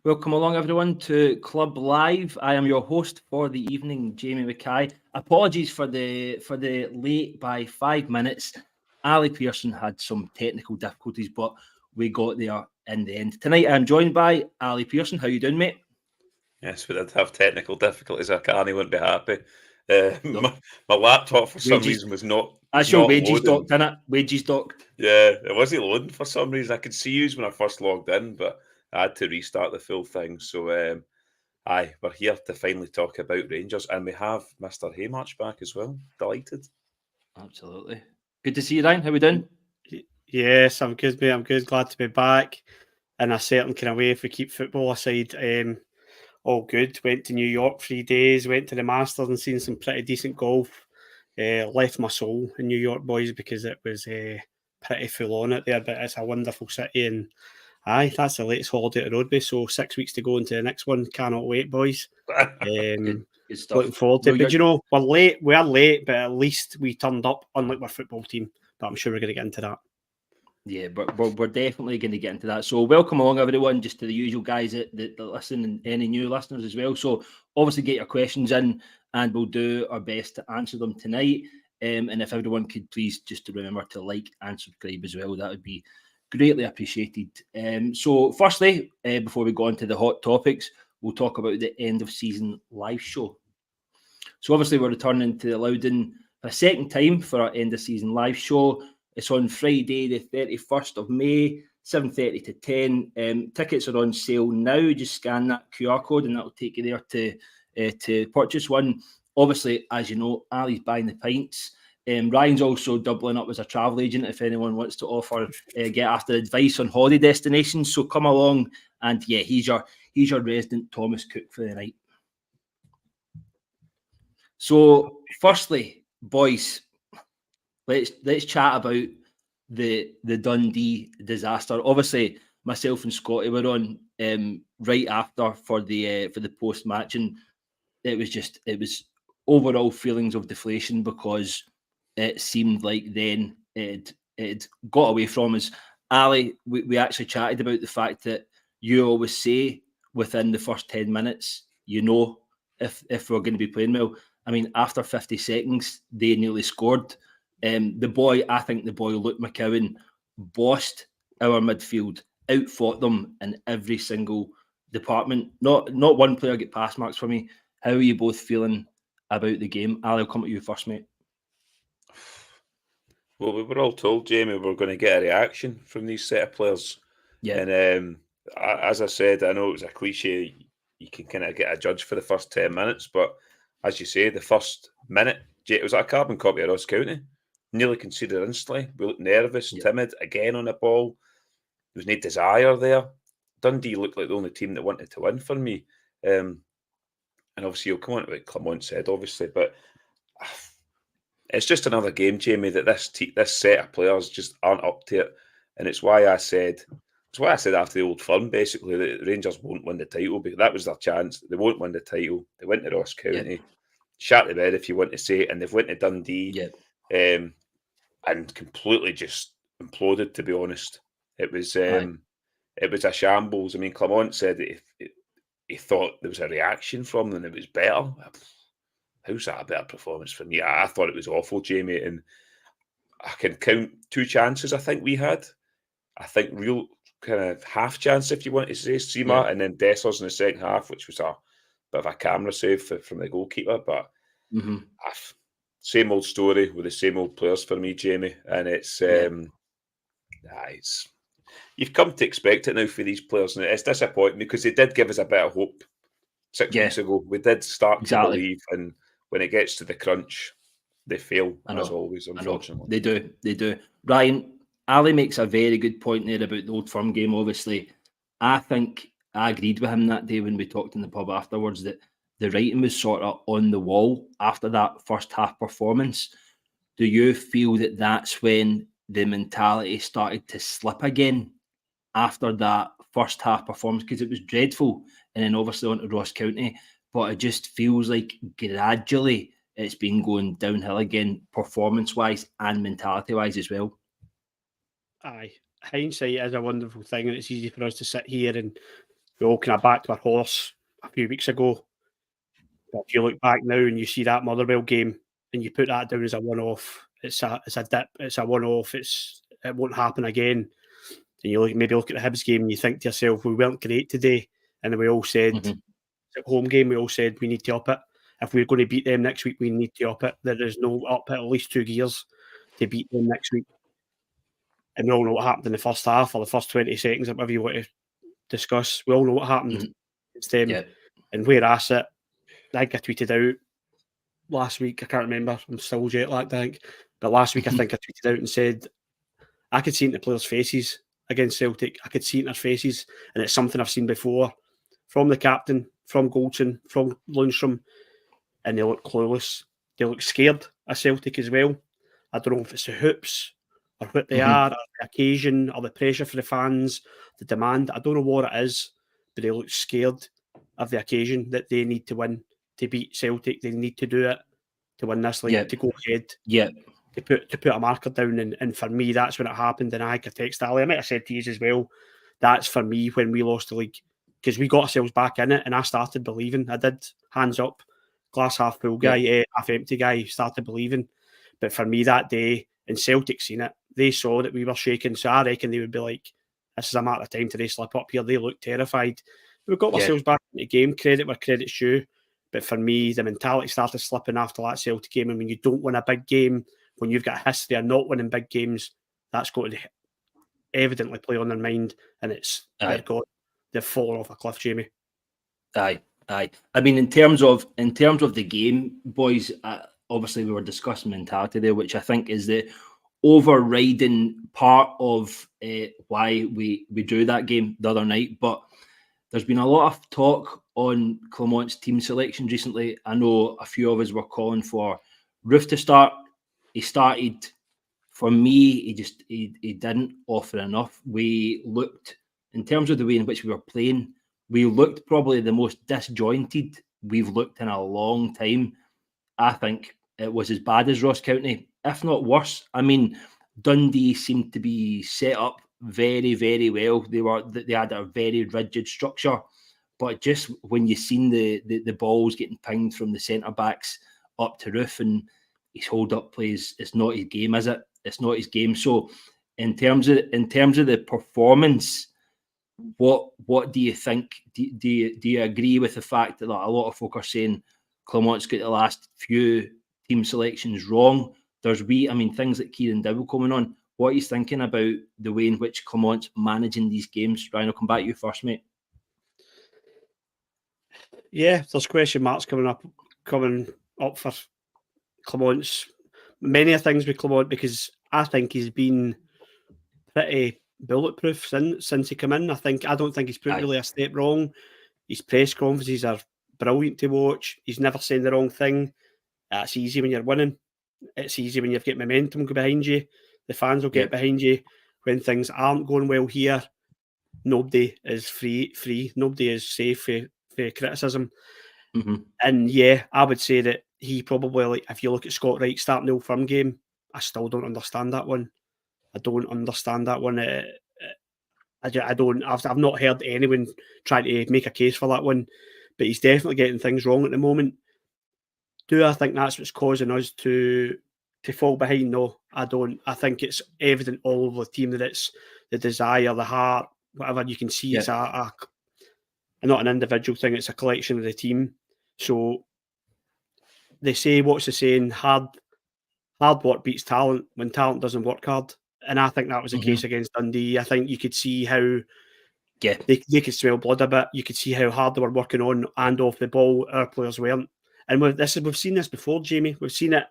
Welcome along, everyone, to Club Live. I am your host for the evening, Jamie Mackay. Apologies for the late by 5 minutes. Ali Pearson had some technical difficulties, but we got there in the end. Tonight, I'm joined by Ali Pearson. How you doing, mate? Yes, we did have technical difficulties. I wouldn't be happy. My laptop for some reason was not. That's your wages loading. docked, innit? Wages docked. Yeah, it wasn't loading for some reason. I could see you when I first logged in, but I had to restart the full thing. So, we're here to finally talk about Rangers, and we have Mr. Haymarch back as well. Delighted. Absolutely. Good to see you, Ryan. How we doing? Yes, I'm good, mate. I'm good. Glad to be back in a certain kind of way. If we keep football aside, all good. Went to New York 3 days. Went to the Masters and seen some pretty decent golf. Left my soul in New York, boys, because it was pretty full on it there. But it's a wonderful city, and that's the latest holiday at Rodby. So 6 weeks to go into the next one. Cannot wait, boys. Good stuff. Looking forward to it. But you know, we're late. We are late, but at least we turned up, unlike our football team. But I'm sure we're going to get into that. Yeah, but we're definitely going to get into that. So welcome along, everyone, just to the usual guys that listen and any new listeners as well. So obviously get your questions in and we'll do our best to answer them tonight. And if everyone could please just remember to like and subscribe as well, that would be greatly appreciated. So firstly, before we go on to the hot topics, we'll talk about the end of season live show. So obviously we're returning to the Loudon for a second time for our end of season live show. It's on Friday, the 31st of May, 7:30 to 10. Tickets are on sale now. Just scan that QR code and that'll take you there to purchase one. Obviously, as you know, Ali's buying the pints. Ryan's also doubling up as a travel agent if anyone wants to offer, get after advice on holiday destinations. So come along and yeah, he's your resident Thomas Cook for the night. So firstly, boys, let's chat about the Dundee disaster. Obviously, myself and Scotty were on right after for the post match, and it was overall feelings of deflation because it seemed like then it got away from us. Ali, we actually chatted about the fact that you always say within the first 10 minutes, you know, if we're going to be playing well. I mean, after 50 seconds, they nearly scored. I think the boy Luke McCowan bossed our midfield, outfought them in every single department. Not one player get pass marks for me. How are you both feeling about the game? Ali, I'll come at you first, mate. Well, we were all told, Jamie, we were going to get a reaction from these set of players. Yeah. And as I said, I know it was a cliche. You can kind of get a judge for the first 10 minutes, but as you say, the first minute, it was like a carbon copy of Ross County. Nearly conceded instantly. We looked nervous, timid, again on the ball. There was no desire there. Dundee looked like the only team that wanted to win for me. And obviously, you'll come on to what Clement said, obviously, but it's just another game, Jamie, that this set of players just aren't up to it. And it's why I said after the Old Firm, basically, that the Rangers won't win the title, because that was their chance. They won't win the title. They went to Ross County, shat the bed if you want to say it, and they've went to Dundee, and completely just imploded, to be honest. It was a shambles. I mean, Clement said that if he thought there was a reaction from them, it was better. How's that a better performance for me? I thought it was awful, Jamie, and I can count 2 chances I think we had. I think real kind of half chance, if you want to say, Seema, and then Dessers in the second half, which was a bit of a camera save from the goalkeeper. But same old story with the same old players for me, Jamie. And it's you've come to expect it now for these players, and it's disappointing because they did give us a bit of hope 6 weeks ago. We did start to believe, and when it gets to the crunch, they fail, as always, unfortunately. They do. Ryan, Ali makes a very good point there about the Old Firm game, obviously. I think I agreed with him that day when we talked in the pub afterwards that the writing was sort of on the wall after that first half performance. Do you feel that that's when the mentality started to slip again after that first half performance? Because it was dreadful, and then obviously on to Ross County, but it just feels like gradually it's been going downhill again, performance-wise and mentality-wise as well. Aye, hindsight is a wonderful thing, and it's easy for us to sit here and we all kind of backed our horse a few weeks ago. But if you look back now and you see that Motherwell game and you put that down as a one-off, it's a dip, it's a one-off, it won't happen again. And you maybe look at the Hibs game and you think to yourself, we weren't great today. And then we all said, at home game, we all said we need to up it. If we're going to beat them next week, we need to up it. There is no up at least 2 gears to beat them next week. And we all know what happened in the first half or the first 20 seconds, or whatever you want to discuss. We all know what happened. It's them. Yeah. And where I sit, I think I tweeted out last week, I can't remember, I'm still jet lagged, I think. But last week, I think I tweeted out and said, I could see it in the players' faces against Celtic. I could see it in their faces. And it's something I've seen before from the captain, from Goldson, from Lindstrom. And they look clueless. They look scared of Celtic as well. I don't know if it's the hoops or what they are, or the occasion, or the pressure for the fans, the demand. I don't know what it is, but they look scared of the occasion that they need to win to beat Celtic. They need to do it to win this league, to go ahead, to put a marker down. And for me, that's when it happened. And I text Ali, I might have said to you as well, that's for me when we lost the league, because we got ourselves back in it, and I started believing. I did, hands up, glass half full guy, half empty guy, started believing. But for me that day, and Celtic seen it, they saw that we were shaking, so I reckon they would be like, this is a matter of time till they slip up here. They look terrified. We got ourselves back in the game, credit where credit's due. But for me, the mentality started slipping after that Celtic game. And when you don't win a big game, when you've got a history of not winning big games, that's going to evidently play on their mind. And it's, they've fallen off a cliff, Jamie. Aye. I mean, in terms of the game, boys, obviously we were discussing mentality there, which I think is the overriding part of why we drew that game the other night. But there's been a lot of talk on Clement's team selections recently. I know a few of us were calling for Roof to start. He started. For me, he didn't offer enough. We looked, in terms of the way in which we were playing, we looked probably the most disjointed we've looked in a long time. I think it was as bad as Ross County, if not worse. I mean, Dundee seemed to be set up very, very well. They had a very rigid structure, but just when you seen the balls getting pinged from the centre backs up to Roof and his hold up plays, it's not his game, is it? It's not his game. So in terms of the performance, what do you think? Do you agree with the fact that a lot of folk are saying Clement's got the last few team selections wrong? There's things like Kieran Dowell coming on. What are you thinking about the way in which Clement's managing these games? Ryan, I'll come back to you first, mate. Yeah, there's question marks coming up for Clement's many things with Clement, because I think he's been pretty bulletproof since he came in. I don't think he's put really a step wrong. His press conferences are brilliant to watch. He's never saying the wrong thing. That's easy when you're winning. It's easy when you've got momentum behind you. The fans will get behind you. When things aren't going well here, nobody is free. Nobody is safe for criticism. And I would say that he probably, if you look at Scott Wright starting the Old Firm game, I still don't understand that one. I don't understand that one. I've not heard anyone try to make a case for that one, but he's definitely getting things wrong at the moment. Do I think that's what's causing us to fall behind? No, I don't. I think it's evident all over the team that it's the desire, the heart, whatever you can see. It's not an individual thing. It's a collection of the team. So they say, what's the saying? Hard work beats talent when talent doesn't work hard. And I think that was the case against Dundee. I think you could see how they could smell blood a bit. You could see how hard they were working on and off the ball. Our players weren't. And we've seen this before, Jamie. We've seen it.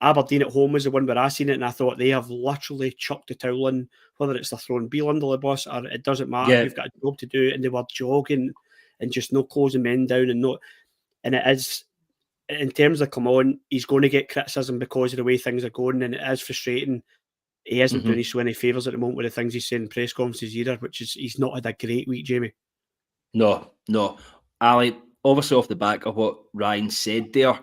Aberdeen at home was the one where I seen it, and I thought they have literally chucked the towel in, whether it's they're throwing Beale under the bus or it doesn't matter. You've got a job to do, and they were jogging and just no closing men down and it is. In terms of Clement, he's going to get criticism because of the way things are going, and it is frustrating. He isn't doing so any favours at the moment with the things he's saying in press conferences either, which is he's not had a great week, Jamie. No. Ali, obviously off the back of what Ryan said there,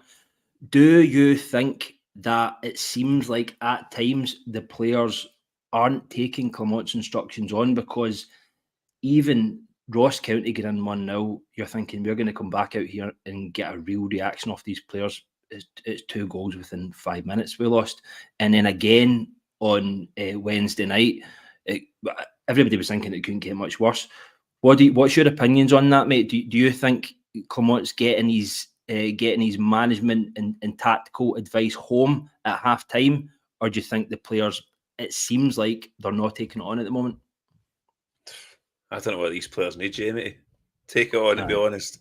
do you think that it seems like at times the players aren't taking Clement's instructions on? Because even Ross County get in 1-0, you're thinking we're going to come back out here and get a real reaction off these players. It's 2 goals within 5 minutes we lost. And then again on Wednesday night, everybody was thinking it couldn't get much worse. What's your opinions on that, mate? Do you think Clement's getting his management and tactical advice home at half time, or do you think the players, it seems like they're not taking it on at the moment? I don't know what these players need, Jamie. Take it on, to be honest.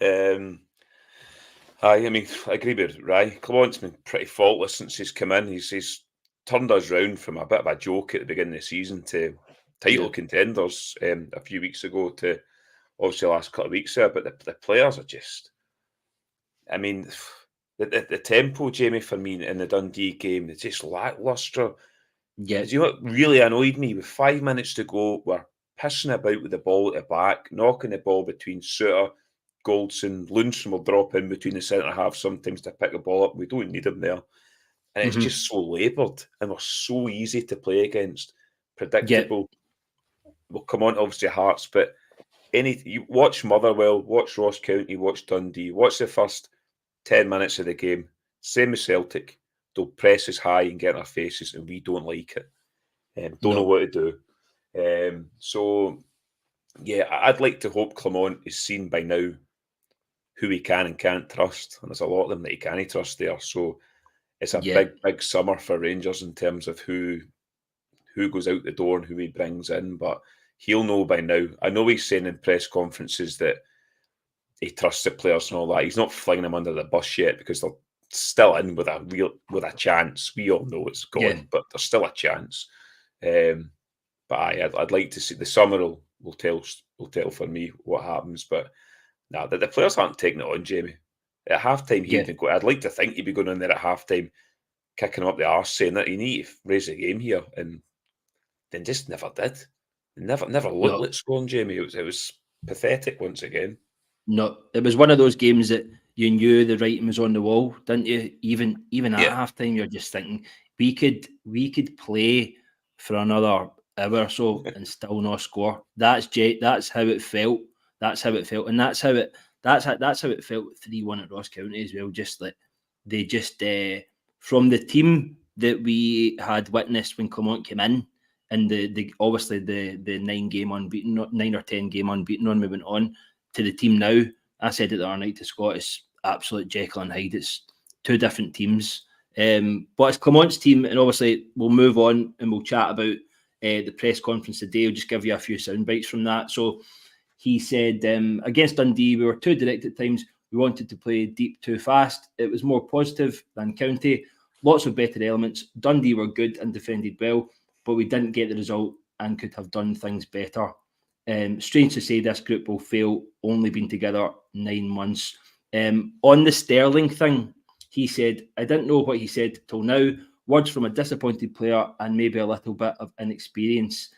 I mean, I agree with Rye. Clement's been pretty faultless since he's come in. He's turned us round from a bit of a joke at the beginning of the season to title contenders a few weeks ago to obviously the last couple of weeks there. But the players are just, I mean, the tempo, Jamie, for me in the Dundee game, it's just lacklustre. Yeah. You know what really annoyed me? With 5 minutes to go, we're pissing about with the ball at the back, knocking the ball between Suter, Goldson. Lindstrom will drop in between the centre half sometimes to pick the ball up. We don't need him there. And it's just so laboured, and we're so easy to play against. Predictable. We'll come on to obviously Hearts, but you watch Motherwell, watch Ross County, watch Dundee, watch the first 10 minutes of the game. Same as Celtic. They'll press us high and get in our faces, and we don't like it. Don't know what to do. So, yeah, I'd like to hope Clement is seen by now who he can and can't trust. And there's a lot of them that he can't trust there. So it's a big summer for Rangers in terms of who goes out the door and who he brings in. But he'll know by now. I know he's saying in press conferences that he trusts the players and all that. He's not flinging them under the bus yet because they're still in with a chance. We all know it's gone, but there's still a chance. But I'd like to see the summer will tell for me what happens. But no, the players aren't taking it on, Jamie. At halftime, I'd like to think he'd be going in there at halftime, kicking up the arse, saying that you need to raise the game here, and then just never did. Never looked like scoring, Jamie. It was pathetic once again. No, it was one of those games that you knew the writing was on the wall, didn't you? Even at halftime, you're just thinking we could play for another hour or so and still not score. That's how it felt. That's how it felt, and that's how it felt 3-1 at Ross County as well. Just like they just from the team that we had witnessed when Clement came in, and the obviously the 9 or 10 game unbeaten run we went on to the team now. I said it the other night to Scott, it's absolute Jekyll and Hyde. It's 2 different teams. But it's Clement's team, and obviously we'll move on and we'll chat about the press conference today. I'll just give you a few sound bites from that. So he said, against Dundee, we were too direct at times. We wanted to play deep too fast. It was more positive than County. Lots of better elements. Dundee were good and defended well, but we didn't get the result and could have done things better. Strange to say this group will fail, only been together 9 months. On the Sterling thing, he said, I didn't know what he said till now. Words from a disappointed player and maybe a little bit of inexperience,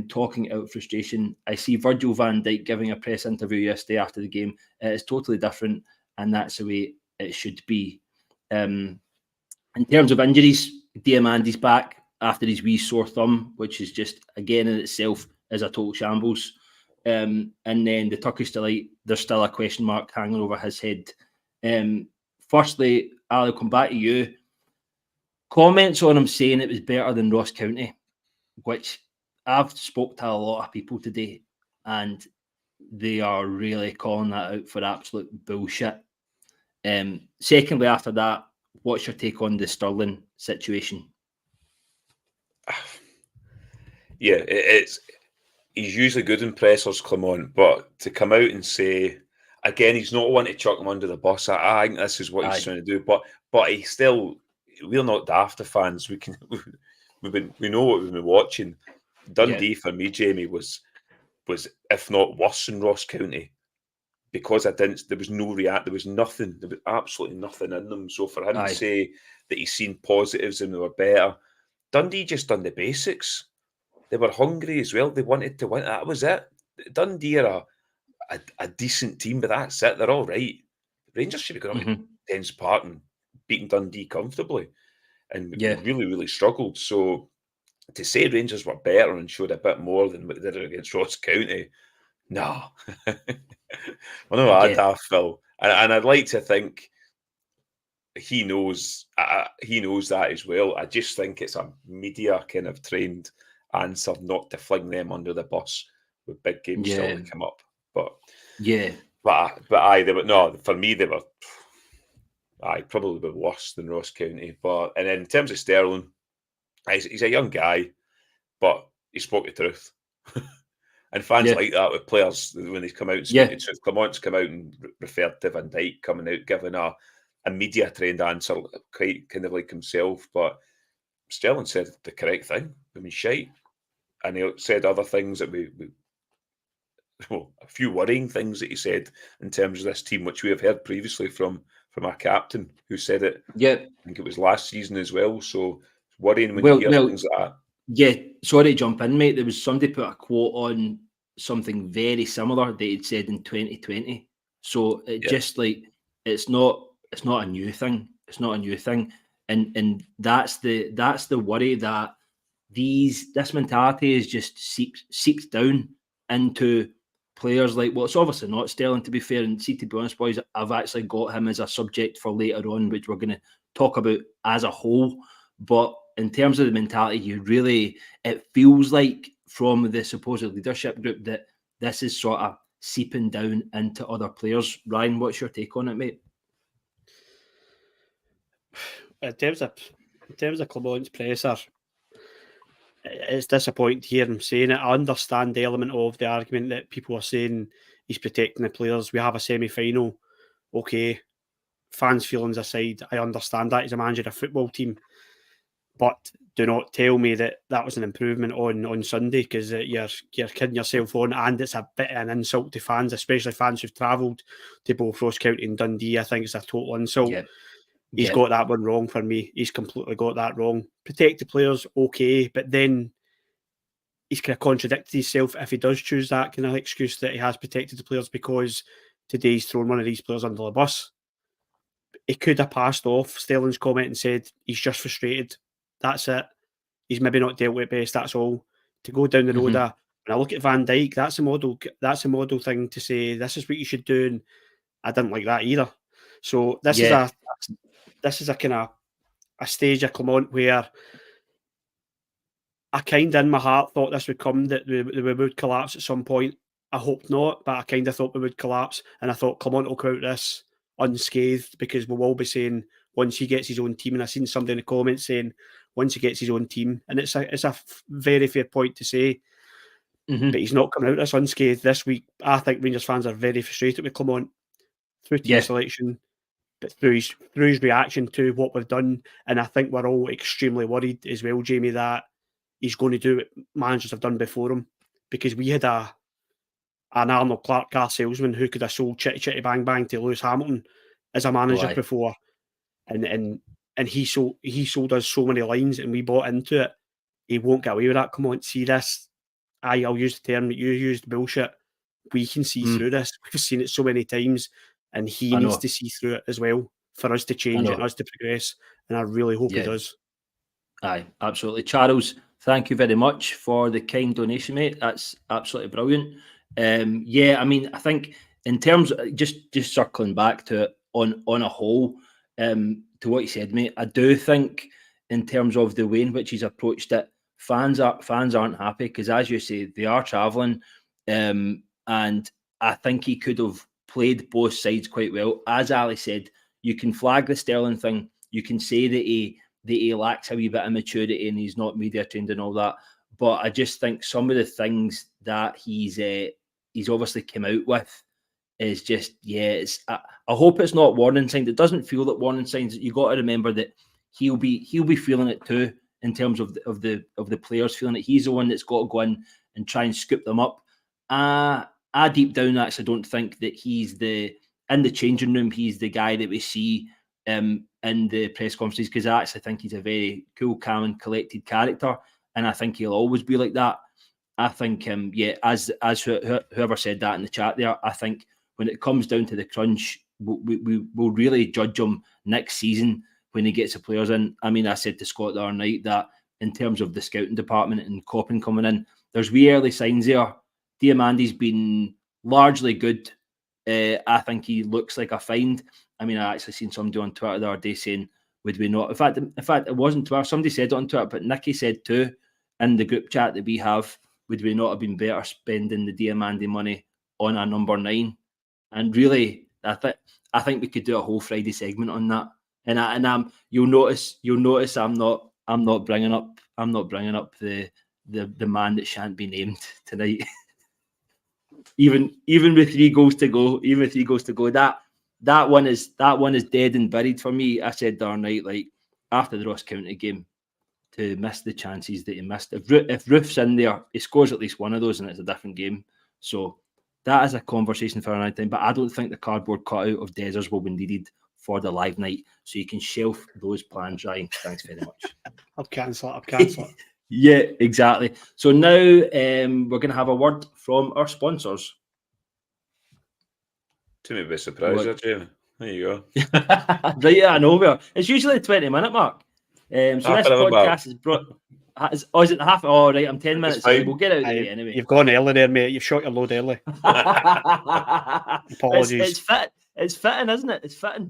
talking out frustration. I see Virgil van Dijk giving a press interview yesterday after the game. It's totally different, and that's the way it should be. In terms of injuries, Diamandi's back after his wee sore thumb, which is just, again, in itself is a total shambles. And then the Turkish Delight, there's still a question mark hanging over his head. Firstly, I'll come back to you. Comments on him saying it was better than Ross County, which I've spoke to a lot of people today, and they are really calling that out for absolute bullshit. Secondly, after that, what's your take on the Sterling situation? Yeah, he's usually good in pressers, Clement, but to come out and say, again, he's not one to chuck him under the bus. I think this is what he's trying to do, but he still, we're not daft fans. We know what we've been watching. Dundee for me, Jamie, was if not worse than Ross County, because there was no there was nothing, there was absolutely nothing in them. So for him to say that he's seen positives and they were better, Dundee just done the basics. They were hungry as well. They wanted to win. That was it. Dundee are a decent team, but that's it. They're all right. Rangers should be going up to Dens Park and beating Dundee comfortably, and really, really struggled. So to say Rangers were better and showed a bit more than what they did against Ross County, No. Well, no, I daft Phil. And I'd like to think he knows that as well. I just think it's a media kind of trained answer not to fling them under the bus with big games still to come up. But aye, they were, no, for me they were probably worse than Ross County. And then in terms of Sterling, he's a young guy, but he spoke the truth. And fans like that with players when they come out and speak the truth. Clement's come out and referred to Van Dijk coming out, giving a media trained answer, quite kind of like himself. But Sterling said the correct thing. I mean, shite. And he said other things that a few worrying things that he said in terms of this team, which we have heard previously from our captain, who said it. Yeah, I think it was last season as well. So it's worrying when you hear things like that. Yeah, sorry to jump in, mate. There was somebody put a quote on something very similar that he'd said in 2020. So just like it's not a new thing. It's not a new thing, and that's the worry that this mentality is just seeps down into players like, well, it's obviously not Sterling, to be fair. And see, to be honest, boys, I've actually got him as a subject for later on, which we're going to talk about as a whole. But in terms of the mentality, it feels like from the supposed leadership group that this is sort of seeping down into other players. Ryan, what's your take on it, mate? In terms of Clement's presser, it's disappointing to hear him saying it. I understand the element of the argument that people are saying he's protecting the players. We have a semi-final. Okay, fans' feelings aside, I understand that he's a manager of a football team. But do not tell me that was an improvement on Sunday, because you're kidding yourself on, and it's a bit of an insult to fans, especially fans who've travelled to both Ross County and Dundee. I think it's a total insult. He's got that one wrong for me. He's completely got that wrong. Protect the players, okay, but then he's kind of contradicted himself if he does choose that kind of excuse that he has protected the players because today he's thrown one of these players under the bus. He could have passed off Sterling's comment and said he's just frustrated. That's it. He's maybe not dealt with it best. That's all. To go down the road, when I look at Van Dijk, that's a model. That's a model thing to say. This is what you should do, and I didn't like that either. So this is a kind of a stage of Clement where I kind of in my heart thought this would come, that we would collapse at some point. I hope not, but I kind of thought we would collapse, and I thought Clement will come out this unscathed, because we'll all be saying once he gets his own team, and I've seen somebody in the comments saying once he gets his own team, and it's a very fair point to say, but he's not coming out this unscathed this week. I think Rangers fans are very frustrated with Clement through team selection, but through his reaction to what we've done, and I think we're all extremely worried as well, Jamie, that he's going to do what managers have done before him, because we had an Arnold Clark car salesman who could have sold Chitty Chitty Bang Bang to Lewis Hamilton as a manager before, and he sold us so many lines and we bought into it. He won't get away with that. Come on, see this. I'll use the term that you used, bullshit. We can see through this. We've seen it so many times, and he needs to see through it as well for us to change it and us to progress. And I really hope he does. Aye, absolutely. Charles, thank you very much for the kind donation, mate. That's absolutely brilliant. I mean, I think in terms of just circling back to it on a whole, to what you said, mate, I do think in terms of the way in which he's approached it, fans aren't happy, because as you say, they are travelling, and I think he could have played both sides quite well. As Ali said, you can flag the Sterling thing, you can say that he lacks a wee bit of maturity and he's not media trained and all that, but I just think some of the things that he's obviously come out with is just I hope it's not warning signs. It doesn't feel like warning signs. You got to remember that he'll be feeling it too, in terms of the players feeling it. He's the one that's got to go in and try and scoop them up. I deep down actually don't think that he's in the changing room. He's the guy that we see in the press conferences, because I actually think he's a very cool, calm, and collected character, and I think he'll always be like that. I think, as whoever said that in the chat there, I think when it comes down to the crunch, we'll really judge him next season when he gets the players in. I mean, I said to Scott the other night that in terms of the scouting department and Coppin coming in, there's wee early signs there. Diamandi's been largely good. I think he looks like a find. I mean, I actually seen somebody on Twitter the other day saying, would we not? In fact, it wasn't Twitter. Somebody said it on Twitter, but Nicky said too in the group chat that we have, would we not have been better spending the Diamandi money on a number 9? And really, I think we could do a whole Friday segment on that. And you'll notice I'm not bringing up the man that shan't be named tonight. even with 3 goals to go, that one is dead and buried for me. I said the other night, like after the Ross County game, to miss the chances that he missed. If Roof's in there, he scores at least one of those, and it's a different game. So that is a conversation for another time. But I don't think the cardboard cutout of Dezers will be needed for the live night. So you can shelf those plans, Ryan. Thanks very much. I'll cancel it. Yeah, exactly. So now we're going to have a word from our sponsors. To me, be surprised, Jamie. There you go. Right, yeah, I know. It's usually a 20-minute mark. So this podcast is brought. Is it half? Oh, right, I'm 10 minutes early. We'll get out of the way anyway. You've gone early there, mate. You've shot your load early. Apologies. It's fitting, isn't it? It's fitting.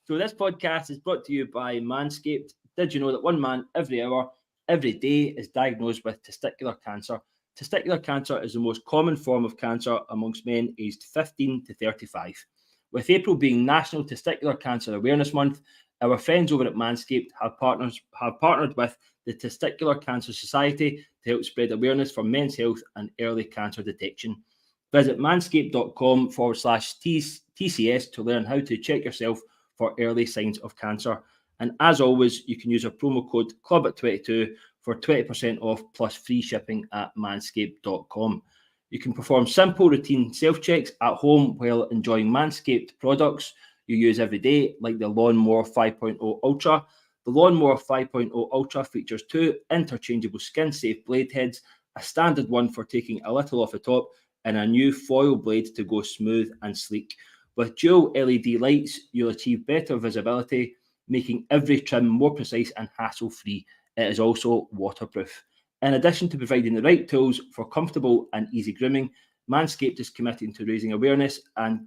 So this podcast is brought to you by Manscaped. Did you know that one man every hour, every day is diagnosed with testicular cancer? Testicular cancer is the most common form of cancer amongst men aged 15 to 35. With April being National Testicular Cancer Awareness Month, our friends over at Manscaped have partnered with the Testicular Cancer Society to help spread awareness for men's health and early cancer detection. Visit manscaped.com/TCS to learn how to check yourself for early signs of cancer. And as always, you can use our promo code CLUB22 for 20% off plus free shipping at manscaped.com. You can perform simple routine self-checks at home while enjoying Manscaped products you use every day, like the Lawnmower 5.0 Ultra. The Lawnmower 5.0 Ultra features 2 interchangeable skin-safe blade heads, a standard one for taking a little off the top, and a new foil blade to go smooth and sleek. With dual LED lights, you'll achieve better visibility, making every trim more precise and hassle-free. It is also waterproof. In addition to providing the right tools for comfortable and easy grooming, Manscaped is committing to raising awareness and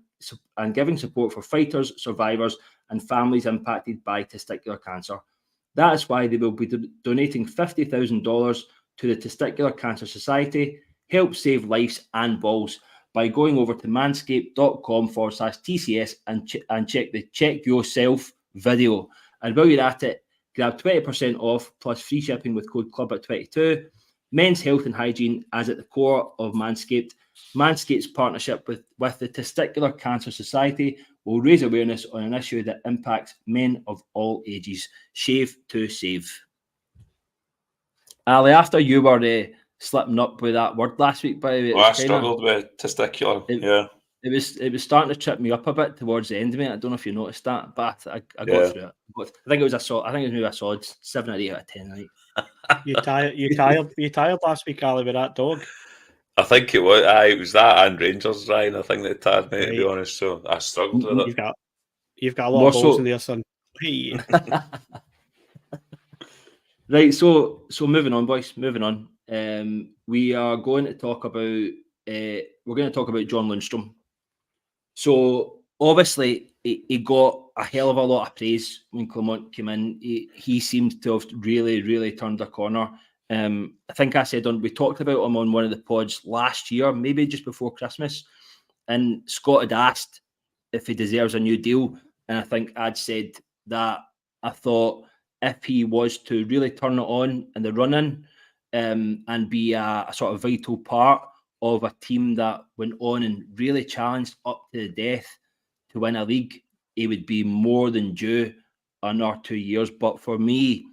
giving support for fighters, survivors, and families impacted by testicular cancer. That is why they will be donating $50,000 to the Testicular Cancer Society. Help save lives and balls by going over to manscaped.com/TCS and check the Check Yourself video. And while you're at it, grab 20% off plus free shipping with code CLUB22. Men's health and hygiene as at the core of Manscaped. Manscaped's partnership with the Testicular Cancer Society will raise awareness on an issue that impacts men of all ages. Shave to save. Ali, after you were slipping up with that word last week, by the way, I struggled with testicular. It was starting to trip me up a bit towards the end of it. I don't know if you noticed that, but I got through it. But I think it was maybe a solid 7 or 8 out of 10. I think. You tired last week, Ali, with that dog? I think it was. It was that and Rangers, Ryan. I think they tired me, to be honest. So I struggled with it. You've got a lot of goals in there, son. Hey. Right. So moving on, boys. Moving on. We are going to talk about. We're going to talk about John Lindstrom. So obviously he got a hell of a lot of praise when Clement came in. He seemed to have really, really turned a corner. I think I said we talked about him on one of the pods last year, maybe just before Christmas, and Scott had asked if he deserves a new deal, and I think I'd said that I thought if he was to really turn it on in the run-in and be a sort of vital part of a team that went on and really challenged up to the death to win a league, he would be more than due another 2 years. But for me,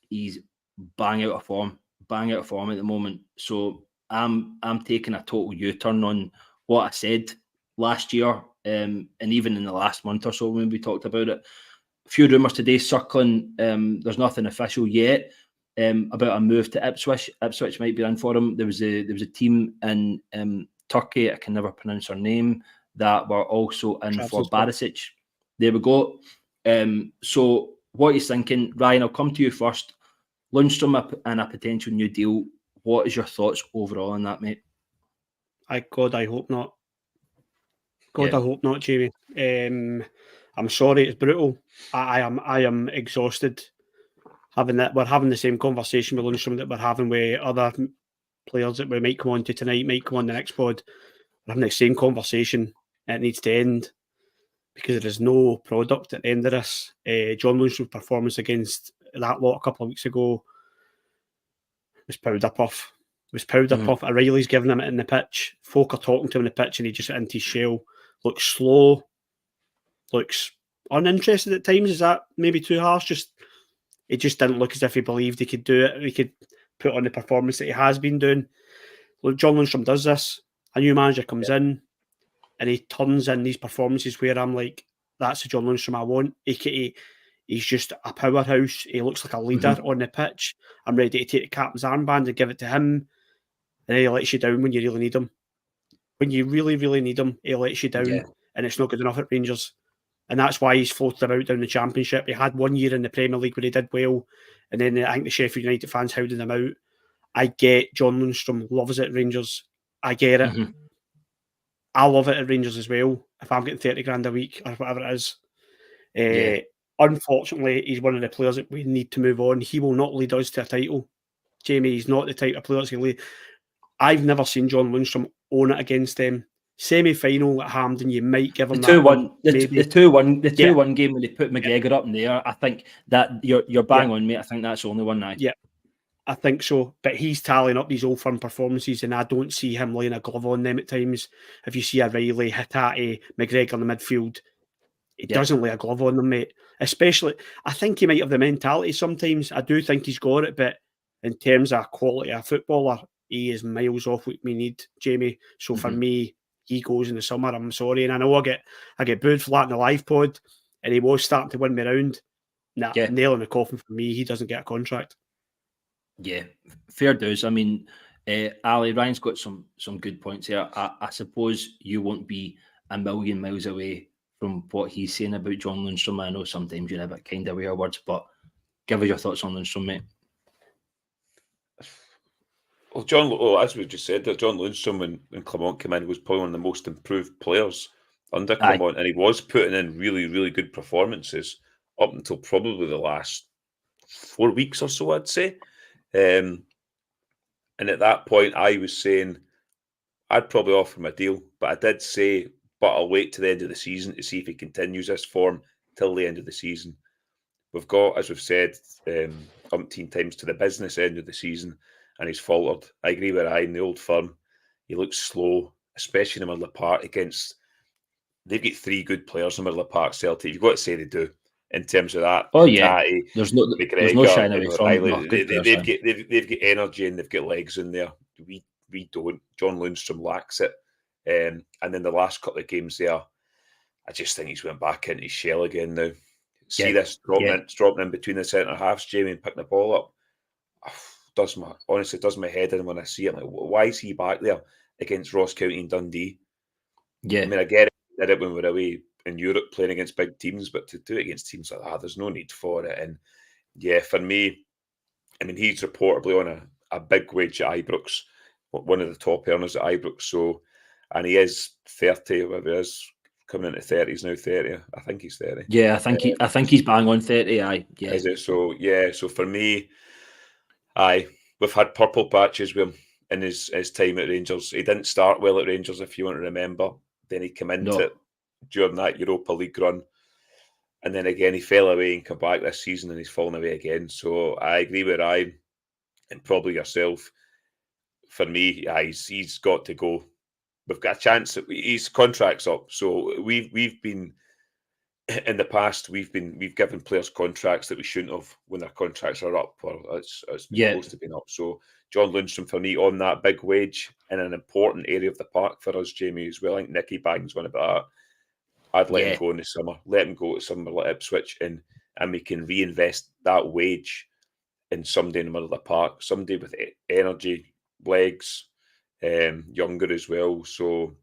he's bang out of form at the moment. So I'm taking a total U-turn on what I said last year, and even in the last month or so when we talked about it. A few rumours today circling. There's nothing official yet about a move to Ipswich. Ipswich might be in for him. There was a team in Turkey, I can never pronounce her name, that were also in for Barisic. There we go. So what he's thinking, Ryan, I'll come to you first. Lindstrom and a potential new deal. What is your thoughts overall on that, mate? God, I hope not. God, Yeah. I hope not, Jamie. I'm sorry, it's brutal. I am exhausted. We're having the same conversation with Lindstrom that we're having with other players that we might come on to tonight, might come on the next pod. We're having the same conversation. It needs to end because there is no product at the end of this. John Lindstrom's performance against that lot a couple of weeks ago was powder puff. It was powder puff. O'Reilly's giving him it in the pitch. Folk are talking to him in the pitch and he just into his shell. Looks slow. Looks uninterested at times. Is that maybe too harsh? It just didn't look as if he believed he could do it. He could put on the performance that he has been doing. Look, John Lindstrom does this. A new manager comes in and he turns in these performances where I'm like, that's the John Lindstrom I want. He's just a powerhouse. He looks like a leader on the pitch. I'm ready to take the captain's armband and give it to him. And he lets you down when you really need him. When you really, really need him, he lets you down. Yeah. And it's not good enough at Rangers. And that's why he's floated about down the Championship. He had 1 year in the Premier League where he did well. And then I think the Sheffield United fans hounding him out. I get John Lindstrom loves it at Rangers. I get it. I love it at Rangers as well. If I'm getting 30 grand a week or whatever it is. Unfortunately, he's one of the players that we need to move on. He will not lead us to a title. Jamie, he's not the type of player that's going to lead. I've never seen John Lindstrom own it against them. Semi-final at Hampden, you might give him the 2-1, the 2-1 game when they put McGregor up in there. I think that you're bang on, mate. I think that's the only one now. Yeah, I think so. But he's tallying up these old firm performances, and I don't see him laying a glove on them at times. If you see O'Reilly, Hatate, McGregor in the midfield, he doesn't lay a glove on them, mate. Especially, I think he might have the mentality sometimes. I do think he's got it, but in terms of quality of footballer, he is miles off what we need, Jamie. So for me, he goes in the summer. I'm sorry, and I know I get booed for that in the live pod, and he was starting to win me round. Nail in the coffin for me. He doesn't get a contract. Yeah, fair dues. I mean, Ali, Ryan's got some good points here. I suppose you won't be a million miles away from what he's saying about John Lindstrom. I know sometimes you're a bit kind of weird words, but give us your thoughts on Lindstrom, mate. Well, as we just said, John Lindstrom when Clement came in was probably one of the most improved players under Clement, and he was putting in really, really good performances up until probably the last 4 weeks or so, I'd say. And at that point, I was saying I'd probably offer him a deal, but I did say, but I'll wait to the end of the season to see if he continues this form till the end of the season. We've got, as we've said, umpteen times to the business end of the season, and he's faltered. I agree with Ryan, the old firm. He looks slow, especially in the middle of the park against. They've got 3 good players in the middle of the park, Celtic. You've got to say they do in terms of that. Oh yeah, Tati, there's no McGregor, shine away from they've got energy and they've got legs in there. We don't. John Lindstrom lacks it. And then the last couple of games there, I just think he's went back into his shell again now. See this dropping in between the centre halves, Jamie, and picking the ball up. Honestly does my head in when I see it. Like, why is he back there against Ross County and Dundee? Yeah, I mean, I get it. Did it when we were away in Europe playing against big teams, but to do it against teams like that, there's no need for it. And yeah, for me, I mean, he's reportedly on a big wage at Ibrox, one of the top earners at Ibrox. So, and he is 30, whatever it is, coming into 30s now. 30, I think he's 30. Yeah, I think he's bang on 30. Yeah. Is it? So yeah. So for me, we've had purple patches with him in his time at Rangers. He didn't start well at Rangers, if you want to remember. Then he came into it during that Europa League run. And then again, he fell away and come back this season and he's fallen away again. So I agree with Ryan and probably yourself. For me, he's got to go. We've got a chance. His contract's up. So we've been, in the past, we've given players contracts that we shouldn't have when their contracts are up or it's supposed to be up. So John Lindstrom, for me, on that big wage in an important area of the park for us, Jamie, as well. I think Nicky Bang's one about that. I'd let him go in the summer. Let him go to somewhere like Ipswich and we can reinvest that wage in somebody in the middle of the park, somebody with energy, legs, younger as well. So,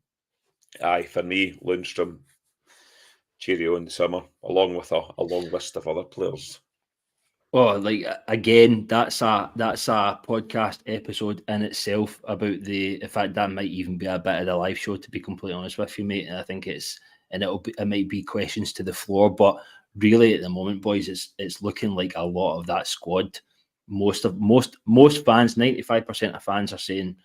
for me, Lindstrom, cheerio in the summer, along with a long list of other players. Oh, like again, that's a podcast episode in itself about in fact, that might even be a bit of the live show, to be completely honest with you, mate. And I think it might be questions to the floor, but really at the moment, boys, it's looking like a lot of that squad. Most fans, 95% of fans are saying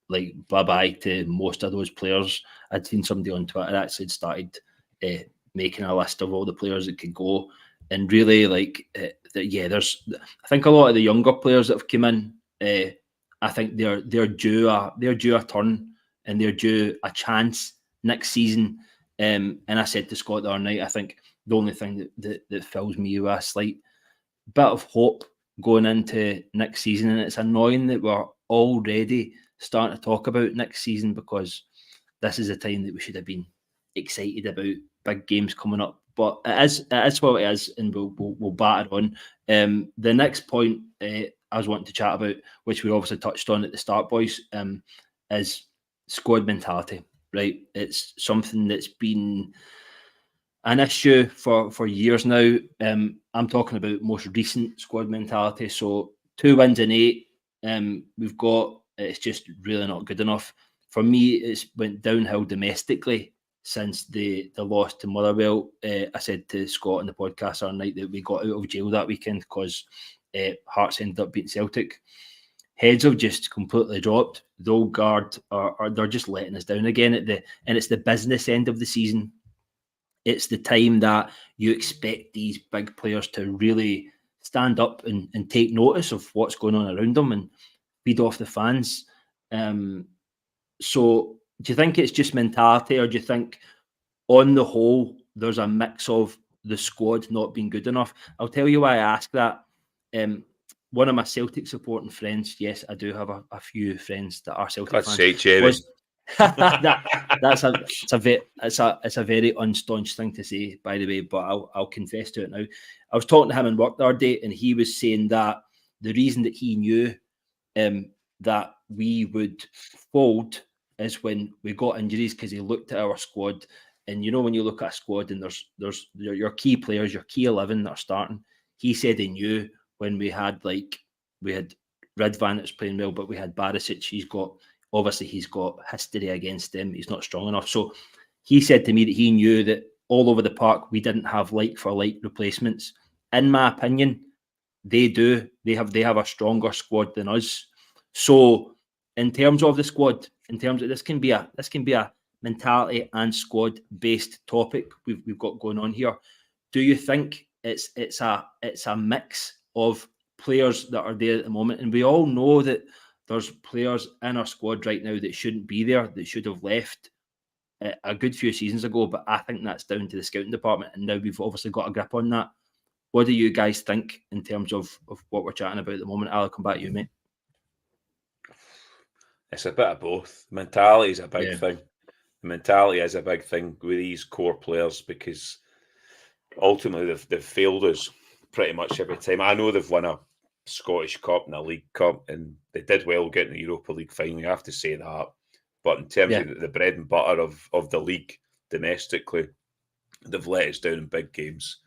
like bye bye to most of those players. I'd seen somebody on Twitter actually had started making a list of all the players that could go, and really there's I think a lot of the younger players that have come in. I think they're due a turn, and they're due a chance next season. And I said to Scott the other night, I think the only thing that fills me with a slight bit of hope going into next season, and it's annoying that we're already starting to talk about next season, because this is a time that we should have been excited about big games coming up. But it is what it is, and we'll bat it on. The next point I was wanting to chat about, which we obviously touched on at the start, boys, is squad mentality. Right, it's something that's been an issue for years now. I'm talking about most recent squad mentality. So 2 wins in 8. We've got, it's just really not good enough. For me, it's went downhill domestically since the loss to Motherwell. I said to Scott on the podcast our night that we got out of jail that weekend because Hearts ended up beating Celtic. Heads have just completely dropped. The old guard they're just letting us down again and it's the business end of the season. It's the time that you expect these big players to really stand up and take notice of what's going on around them and feed off the fans. So do you think it's just mentality, or do you think on the whole there's a mix of the squad not being good enough? I'll tell you why I ask that. One of my Celtic supporting friends, yes, I do have a few friends that are Celtic fans. Say, Jamie. It's a very unstaunch thing to say, by the way, but I'll confess to it now. I was talking to him in work the other day, and he was saying that the reason that he knew that we would fold is when we got injuries, because he looked at our squad, and you know when you look at a squad and there's your key players, your key 11 that are starting. He said he knew when we had Ridvan that's playing well, but we had Barisic. He's got history against him. He's not strong enough. So he said to me that he knew that all over the park we didn't have like for like replacements. In my opinion, they do. They have a stronger squad than us. So in terms of the squad, this can be a mentality and squad based topic we've got going on here. Do you think it's a mix of players that are there at the moment? And we all know that there's players in our squad right now that shouldn't be there, that should have left a good few seasons ago. But I think that's down to the scouting department, and now we've obviously got a grip on that. What do you guys think in terms of what we're chatting about at the moment? I'll come back to you, mate. It's a bit of both. Mentality is a big thing. The mentality is a big thing with these core players, because ultimately they've failed us pretty much every time. I know they've won a Scottish Cup and a League Cup, and they did well getting the Europa League final, you have to say that. But in terms of the bread and butter of the league domestically, they've let us down in big games.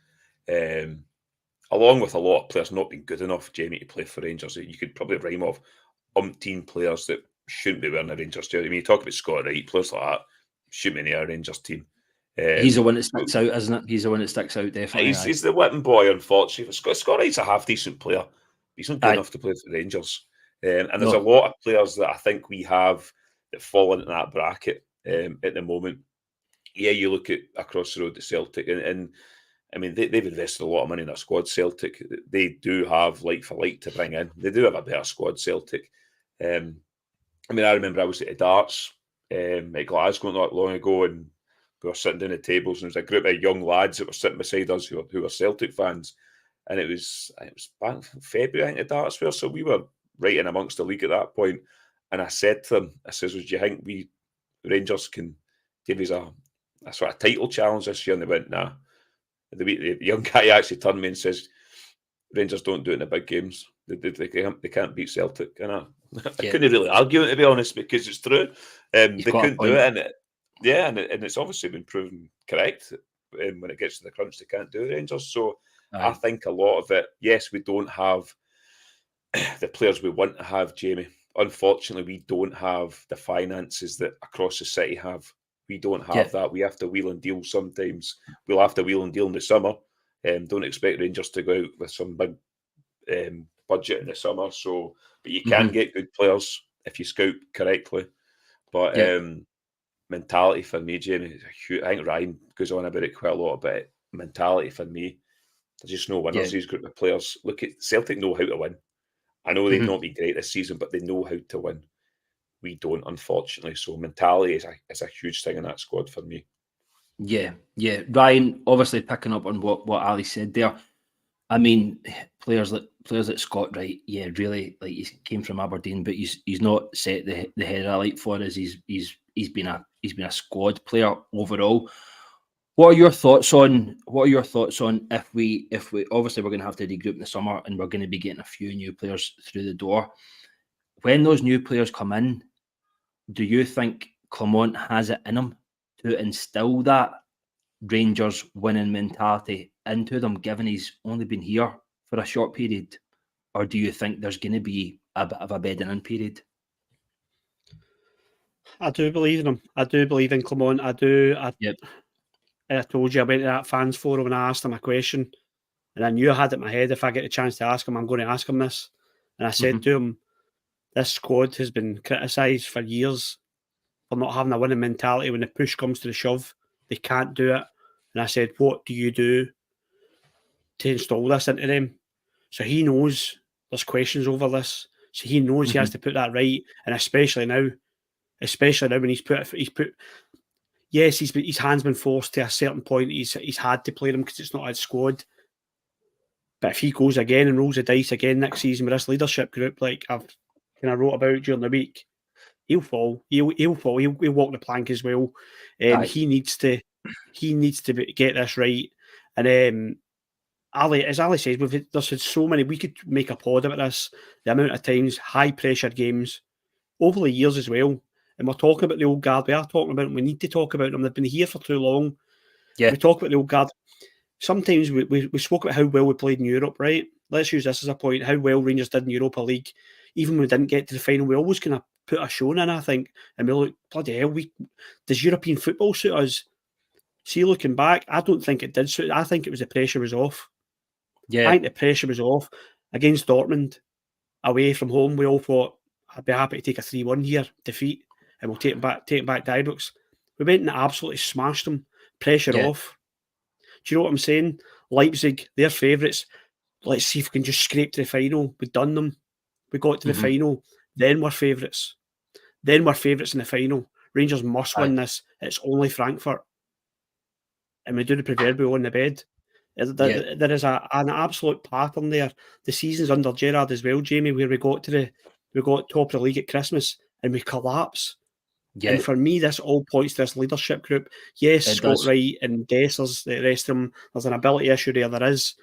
Along with a lot of players not being good enough, Jamie, to play for Rangers. You could probably rhyme off umpteen players that shouldn't be wearing a Rangers jersey. I mean, you talk about Scott Wright, players like that shouldn't be in a Rangers team. He's the one that sticks out, isn't it? He's the one that sticks out, definitely. He's the whipping boy, unfortunately. Scott Wright's a half-decent player. He's not good enough to play for Rangers. And there's a lot of players that I think we have that fall into that bracket at the moment. Yeah, you look at across the road to Celtic, and I mean, they've invested a lot of money in their squad, Celtic. They do have like for like to bring in. They do have a better squad, Celtic. I mean, I remember I was at the darts at Glasgow not long ago, and we were sitting down at tables, and there was a group of young lads that were sitting beside us who were Celtic fans. And it was back in February, I think, the darts were. So we were right in amongst the league at that point. And I said to them, I says, "Do you think we Rangers can give us a sort of title challenge this year?" And they went, "Nah." The young guy actually turned to me and says, "Rangers don't do it in the big games. They can't beat Celtic." And I couldn't really argue it, to be honest, because it's true. They couldn't do it. And it's obviously been proven correct. When it gets to the crunch, they can't do it, Rangers. So I think a lot of it, yes, we don't have the players we want to have, Jamie. Unfortunately, we don't have the finances that across the city have. We don't have that. We have to wheel and deal sometimes. We'll have to wheel and deal in the summer. Don't expect Rangers to go out with some big budget in the summer. But you can get good players if you scout correctly. But mentality for me, Jamie, is huge. I think Ryan goes on about it quite a lot. But mentality for me, there's just no winners. These group of players. Look at Celtic, know how to win. I know they've not been great this season, but they know how to win. We don't, unfortunately. So mentality is a huge thing in that squad for me. Yeah. Ryan, obviously picking up on what Ali said there. I mean, players like Scott Wright, really, like he came from Aberdeen, but he's not set the head alight for us. He's been a squad player overall. What are your thoughts on if we obviously we're going to have to regroup in the summer and we're going to be getting a few new players through the door. When those new players come in, do you think Clement has it in him to instill that Rangers winning mentality into them, given he's only been here for a short period? Or do you think there's going to be a bit of a bedding in period? I do believe in him. I do believe in Clement. I do. I told you I went to that fans forum and I asked him a question, and I knew I had it in my head. If I get a chance to ask him, I'm going to ask him this. And I said to him, this squad has been criticised for years for not having a winning mentality. When the push comes to the shove, they can't do it. And I said, what do you do to install this into them? So he knows there's questions over this. So he knows he has to put that right. And especially now when he's put. Yes, his hand's been forced to a certain point. He's had to play them because it's not his squad. But if he goes again and rolls the dice again next season with this leadership group, like I've kind of wrote about during the week, he'll fall. He'll fall. He'll walk the plank as well. He needs to get this right. And Ali, as Ali says, there's so many. We could make a pod about this. The amount of times, high pressure games over the years as well. And we're talking about the old guard. We are talking about them. We need to talk about them. They've been here for too long. We talk about the old guard. Sometimes we spoke about how well we played in Europe, right? Let's use this as a point. How well Rangers did in Europa League. Even when we didn't get to the final, we always kind of put a show in, I think. And we look, bloody hell, does European football suit us? See, looking back, I don't think it did suit. I think it was the pressure was off. Yeah. I think the pressure was off. Against Dortmund, away from home, we all thought, I'd be happy to take a 3-1 here, defeat, and we'll take it back to Ibrox. We went and absolutely smashed them. Pressure off. Do you know what I'm saying? Leipzig, their favourites. Let's see if we can just scrape to the final. We've done them. We got to the final. Then we're favourites. Then we're favourites in the final. Rangers must win this. It's only Frankfurt. And we do the proverbial on the bed. There is an absolute pattern there. The season's under Gerrard as well, Jamie, where we got top of the league at Christmas and we collapse. Yeah. And for me, this all points to this leadership group. Yes, Scott Wright and Dessers, the rest of them, there's an ability issue there is.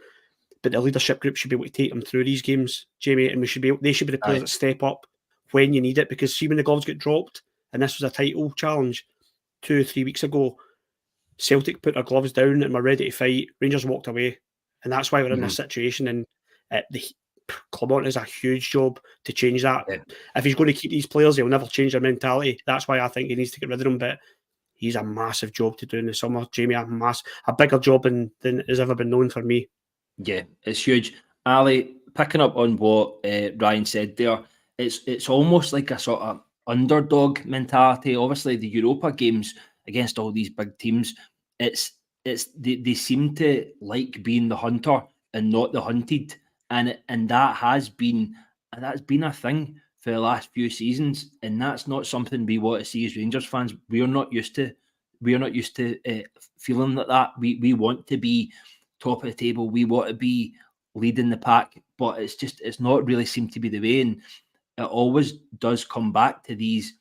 But the leadership group should be able to take them through these games, Jamie, and they should be the players that step up when you need it. Because see, when the gloves get dropped, and this was a title challenge 2 or 3 weeks ago, Celtic put their gloves down and were ready to fight. Rangers walked away. And that's why we're in this situation. And Clement has a huge job to change that. Yeah. If he's going to keep these players, he'll never change their mentality. That's why I think he needs to get rid of them. But he's a massive job to do in the summer, Jamie. A bigger job than has ever been known for me. Yeah, it's huge. Ali, picking up on what Ryan said there, it's almost like a sort of underdog mentality. Obviously, the Europa games against all these big teams, they seem to like being the hunter and not the hunted, and that has been a thing for the last few seasons, and that's not something we want to see as Rangers fans. We are not used to feeling like that. We want to be top of the table. We want to be leading the pack, but it's not really seemed to be the way, and it always does come back to these.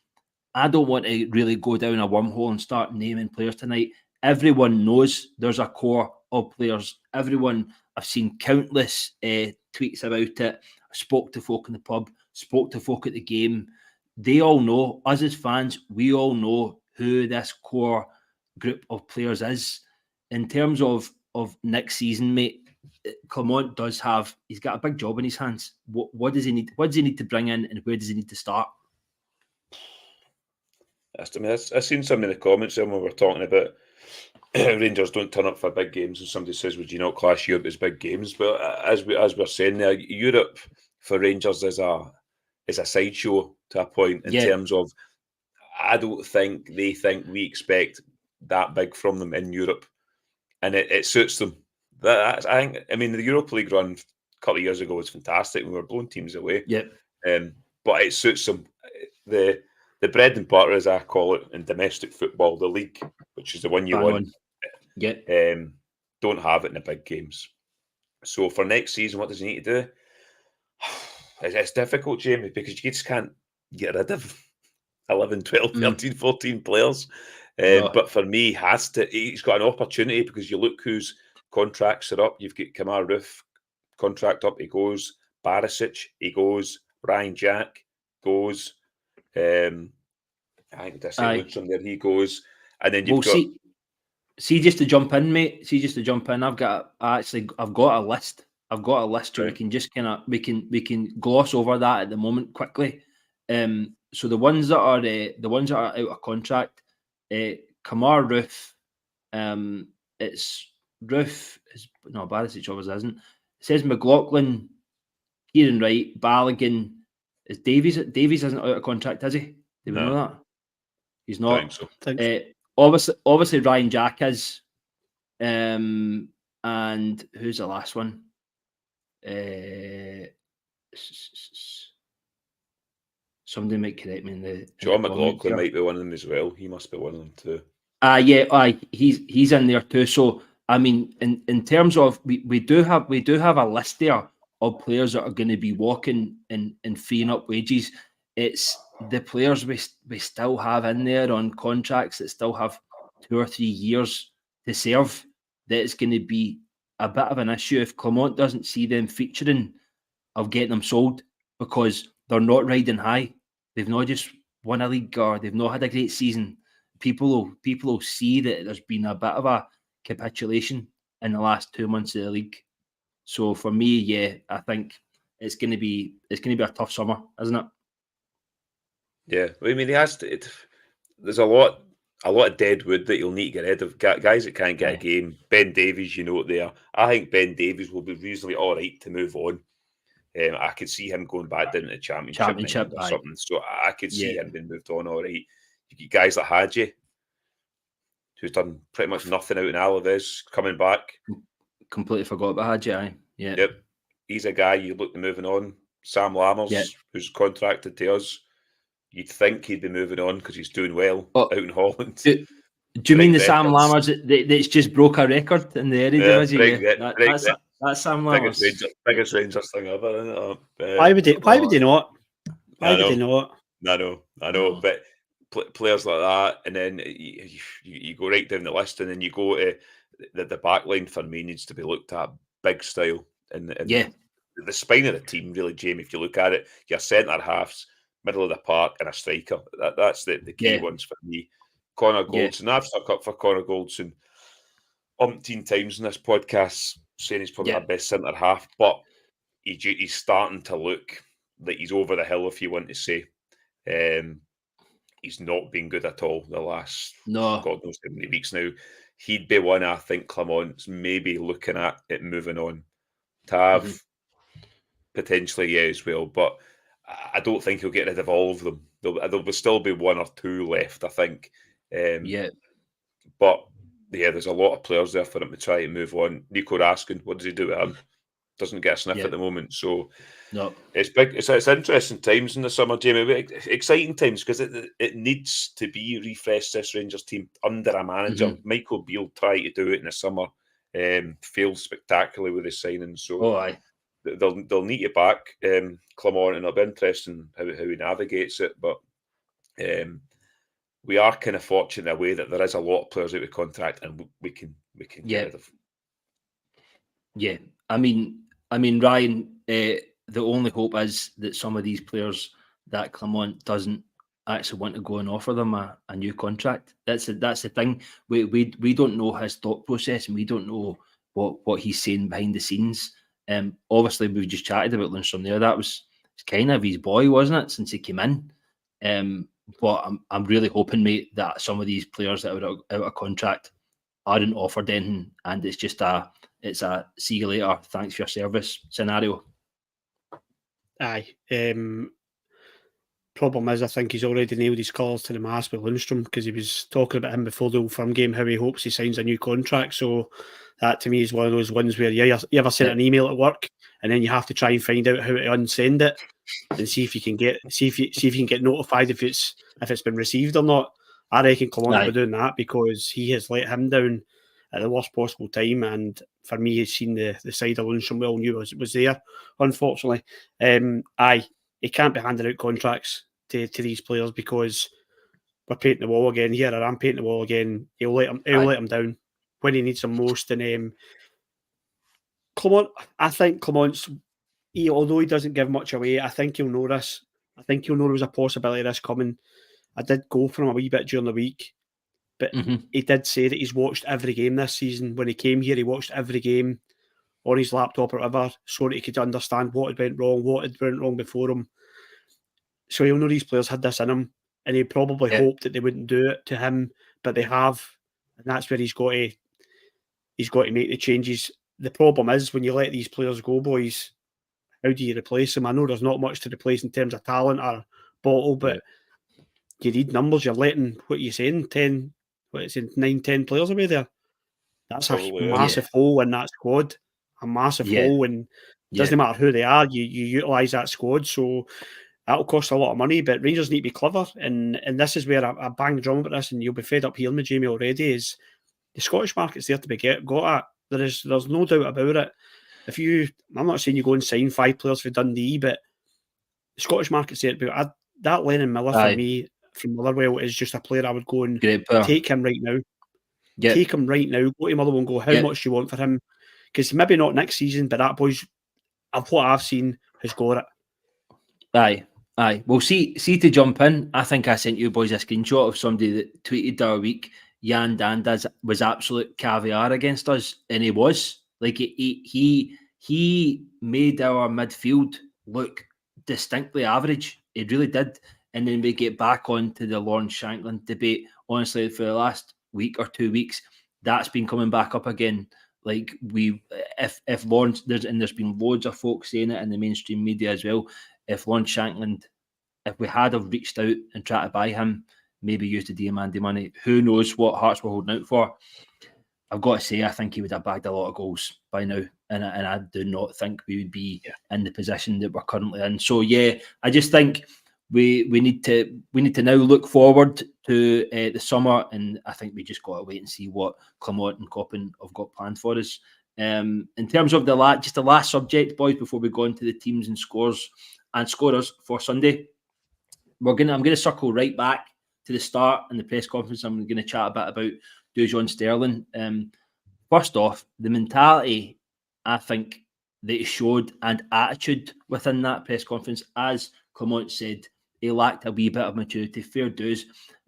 I don't want to really go down a wormhole and start naming players tonight. Everyone knows there's a core of players. Everyone, I've seen countless tweets about it. I spoke to folk in the pub, spoke to folk at the game. They all know, us as fans, we all know who this core group of players is. In terms of next season, mate, Clement does have, he's got a big job in his hands. What does he need? What does he need to bring in, and where does he need to start? I mean, I've seen some in the comments when we were talking about Rangers don't turn up for big games, and somebody says, "Would you not class Europe as big games?" But as we're saying there, Europe for Rangers is a sideshow to a point in terms of, I don't think they think we expect that big from them in Europe, and it suits them. I mean, the Europa League run a couple of years ago was fantastic. We were blowing teams away. But it suits them. The bread and butter, as I call it, in domestic football, the league, which is the one you want, don't have it in the big games. So for next season, what does he need to do? It's difficult, Jamie, because you just can't get rid of 11, 12, 13, 14 players. But for me, he's got an opportunity, because you look whose contracts are up. You've got Kamar Roof contract up, he goes. Barisic, he goes. Ryan Jack goes. I think that's Lindstrom there, he goes. And then you've got... See, just to jump in, mate. I've got a list. Right. We can just we can gloss over that at the moment quickly. So the ones that are out of contract, Kamar Roof, it's Roof is no Barisic obviously isn't. It says McLaughlin, Kieran Wright, Balogun. Is Davies isn't out of contract, is he? Do we know that? He's not. I think so. Obviously Ryan Jack is. And who's the last one? Somebody might correct me in the John McLaughlin might be one of them as well. He must be one of them too. He's in there too. So I mean, in terms of we do have a list there of players that are going to be walking and freeing up wages. It's the players we still have in there on contracts that still have 2 or 3 years to serve. That it's going to be a bit of an issue if Clement doesn't see them featuring of getting them sold, because they're not riding high. They've not just won a league, or they've not had a great season. People will see that there's been a bit of a capitulation in the last 2 months of the league. So for me, I think it's going to be a tough summer, isn't it? Yeah, I mean, there's a lot of dead wood that you'll need to get rid of. Guys that can't get a game. Ben Davies, there. I think Ben Davies will be reasonably all right to move on. I could see him going back down to the championship or something. So I could see him being moved on all right. You get guys like Hadji, who's done pretty much nothing out in Alaves, coming back. Completely forgot about Hadji, Yep. He's a guy you look to moving on. Sam Lammers, who's contracted to us. You'd think he'd be moving on because he's doing well out in Holland. Do you mean the Sam Lammers that's just broke a record in the Eredivisie? That's Sam Lammers. Biggest Rangers thing ever, isn't it? Why would he not? Why would he not? I know. But players like that, and then you go right down the list, and then you go to the back line. For me, needs to be looked at big style, and the spine of the team, really, Jamie. If you look at it, your centre halves, middle of the park, and a striker. That's the key ones for me. Connor Goldson. I've stuck up for Connor Goldson umpteen times in this podcast, saying he's probably our best centre half, but he's starting to look like he's over the hill, if you want to say. He's not been good at all the last God knows how many weeks now. He'd be one I think Clement's maybe looking at it moving on to have potentially as well, but I don't think he'll get rid of all of them. There'll still be 1 or 2 left, I think. But there's a lot of players there for him to try and move on. Nico Raskin, what does he do with him? Doesn't get a sniff at the moment. So it's big. It's interesting times in the summer, Jamie. Exciting times because it needs to be refreshed. This Rangers team under a manager. Michael Beale tried to do it in the summer, failed spectacularly with his signing. So they'll need you back, Clement, and it'll be interesting how he navigates it. But we are kind of fortunate in a way that there is a lot of players out of contract, and we can get rid of. Yeah, I mean, Ryan. The only hope is that some of these players that Clement doesn't actually want to go and offer them a new contract. That's the thing. We don't know his thought process, and we don't know what he's saying behind the scenes. Obviously, we've just chatted about Lindstrom there. That was kind of his boy, wasn't it, since he came in? But I'm really hoping, mate, that some of these players that are out of contract aren't offered anything, and it's just a see you later, thanks for your service scenario. Aye. Problem is, I think he's already nailed his colours to the mast with Lindstrom, because he was talking about him before the Old Firm game, how he hopes he signs a new contract. So that to me is one of those ones where you ever sent an email at work and then you have to try and find out how to unsend it and see if you can get notified if it's been received or not. I reckon Clement will be doing that, because he has let him down at the worst possible time. And for me, he's seen the side of Lindstrom well knew was there, unfortunately. He can't be handing out contracts to these players, because we're painting the wall again here, or I'm painting the wall again. He'll let him down when he needs them most. And Clement, I think Clement's, although he doesn't give much away, I think he'll know this. I think he'll know there's a possibility of this coming. I did go for him a wee bit during the week, but he did say that he's watched every game this season. When he came here, he watched every game on his laptop or whatever, so that he could understand what had went wrong, what had went wrong before him. So he'll know these players had this in him, and he probably hoped that they wouldn't do it to him, but they have, and that's where he's got to make the changes. The problem is, when you let these players go, boys, how do you replace them? I know there's not much to replace in terms of talent or bottle, but you need numbers. You're letting, what are you saying, 9, 10 players away there. That's a massive hole in that squad, a massive hole, and it doesn't matter who they are, you utilise that squad. So that'll cost a lot of money, but Rangers need to be clever, and this is where I bang the drum about this, and you'll be fed up hearing me, Jamie, already, is the Scottish market's there to be got at. There's no doubt about it. I'm not saying you go and sign 5 players for Dundee, but the Scottish market's there to be got. That Lennon Miller for me from Motherwell is just a player I would go and take him right now. Take him right now. Go to Motherwell and go, how much do you want for him? Because maybe not next season, but that boy's, of what I've seen, has got it. Aye. Well, see to jump in, I think I sent you boys a screenshot of somebody that tweeted the other week, Jan Dandas was absolute caviar against us, and he was. Like, he made our midfield look distinctly average. He really did. And then we get back onto the Lawrence Shankland debate. Honestly, for the last week or 2 weeks, that's been coming back up again. Like, if Lawrence, there's been loads of folks saying it in the mainstream media as well. If Lawrence Shankland, if we had have reached out and tried to buy him, maybe used the Diamandi money, who knows what Hearts were holding out for. I've got to say, I think he would have bagged a lot of goals by now, and I do not think we would be in the position that we're currently in. So I just think we need to now look forward to the summer, and I think we just got to wait and see what Clement and Coppin have got planned for us. In terms of the last subject, boys, before we go into the teams and scores and scorers for Sunday, I'm going to circle right back to the start in the press conference. I'm going to chat a bit about Dujon Sterling. First off, the mentality, I think, that he showed and attitude within that press conference, as Clement said, he lacked a wee bit of maturity, fair dues.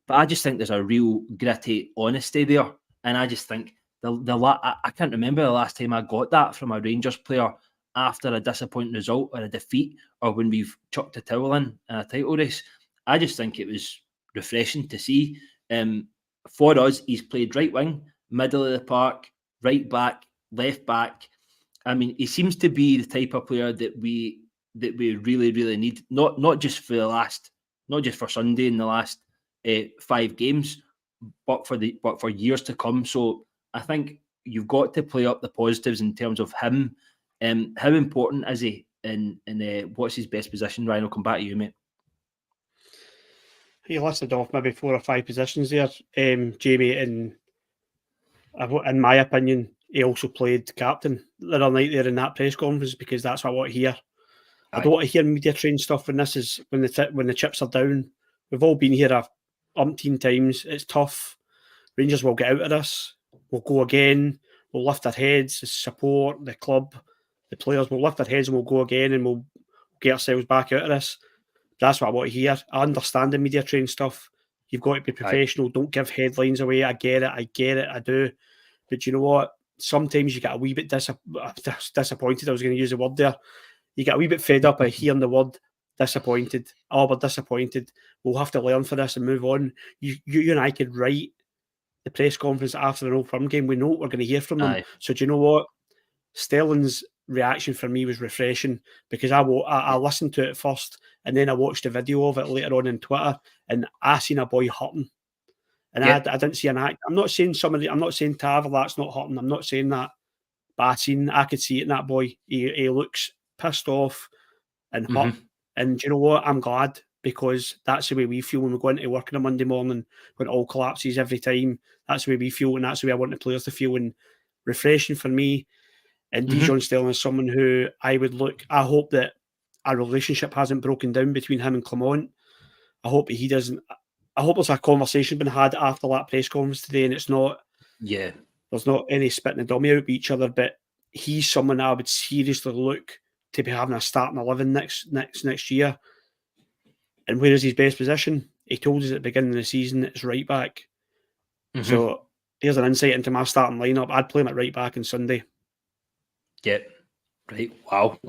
But I just think there's a real gritty honesty there. And I just think I can't remember the last time I got that from a Rangers player after a disappointing result or a defeat, or when we've chucked a towel in a title race. I just think it was refreshing to see. For us, he's played right wing, middle of the park, right back, left back. I mean, he seems to be the type of player that we really, really need. Not just for Sunday in the last 5 games, but for years to come. So I think you've got to play up the positives in terms of him. How important is he, and what's his best position? Ryan, I'll come back to you, mate. He listed off maybe 4 or 5 positions there, Jamie, and in my opinion, he also played captain the other night there in that press conference, because that's what I want to hear. I don't want to hear media trained stuff when the chips are down. We've all been here umpteen times. It's tough. Rangers will get out of this. We'll go again. We'll lift our heads. The support, the club, the players will lift their heads, and we'll go again, and we'll get ourselves back out of this. That's what I want to hear. I understand the media trained stuff. You've got to be professional. Don't give headlines away. I get it. I do. But you know what? sometimes you get a wee bit disappointed. I was going to use the word there. You get a wee bit fed up of hearing the word disappointed. Oh, we're disappointed. We'll have to learn for this and move on. You and I could write the press conference after the Old Firm game. We know what we're going to hear from them. Aye. So do you know what? Sterling's reaction for me was refreshing, because I listened to it first and then I watched a video of it later on Twitter, and I seen a boy hurting. And I didn't see an act. I'm not saying Tav, that's not hurting. I'm not saying that. But I could see it in that boy. He looks pissed off and hurt. And do you know what? I'm glad, because that's the way we feel when we go into work on a Monday morning, when it all collapses every time. That's the way we feel, and that's the way I want the players to feel. And refreshing for me. And Dijon Sterling is someone who I hope that our relationship hasn't broken down between him and Clement. I hope he doesn't. I hope there's a conversation been had after that press conference today, and it's not. Yeah. There's not any spitting the dummy out of each other, but he's someone I would seriously look to be having a starting 11 next year. And where is his best position? He told us at the beginning of the season it's right back. So here's an insight into my starting lineup. I'd play him at right back on Sunday. Yeah. Right. Wow.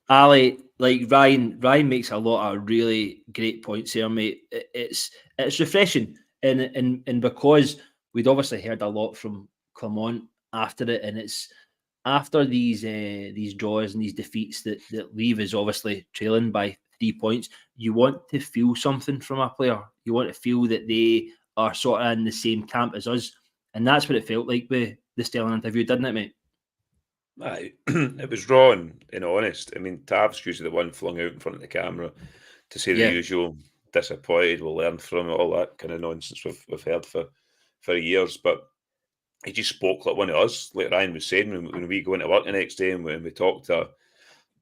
Ali, like Ryan makes a lot of really great points here, mate. It's refreshing, and because we'd obviously heard a lot from Clement after it, and it's after these draws and these defeats that leave us obviously trailing by 3 points. You want to feel something from a player. You want to feel that they are sort of in the same camp as us, and that's what it felt like with the Sterling interview, didn't it, mate? Aye. It was raw and honest. I mean, Tav's usually the one flung out in front of the camera to say the usual disappointed, we'll learn from it, all that kind of nonsense we've heard for years. But he just spoke like one of us, like Ryan was saying, when we go into work the next day and when we talk to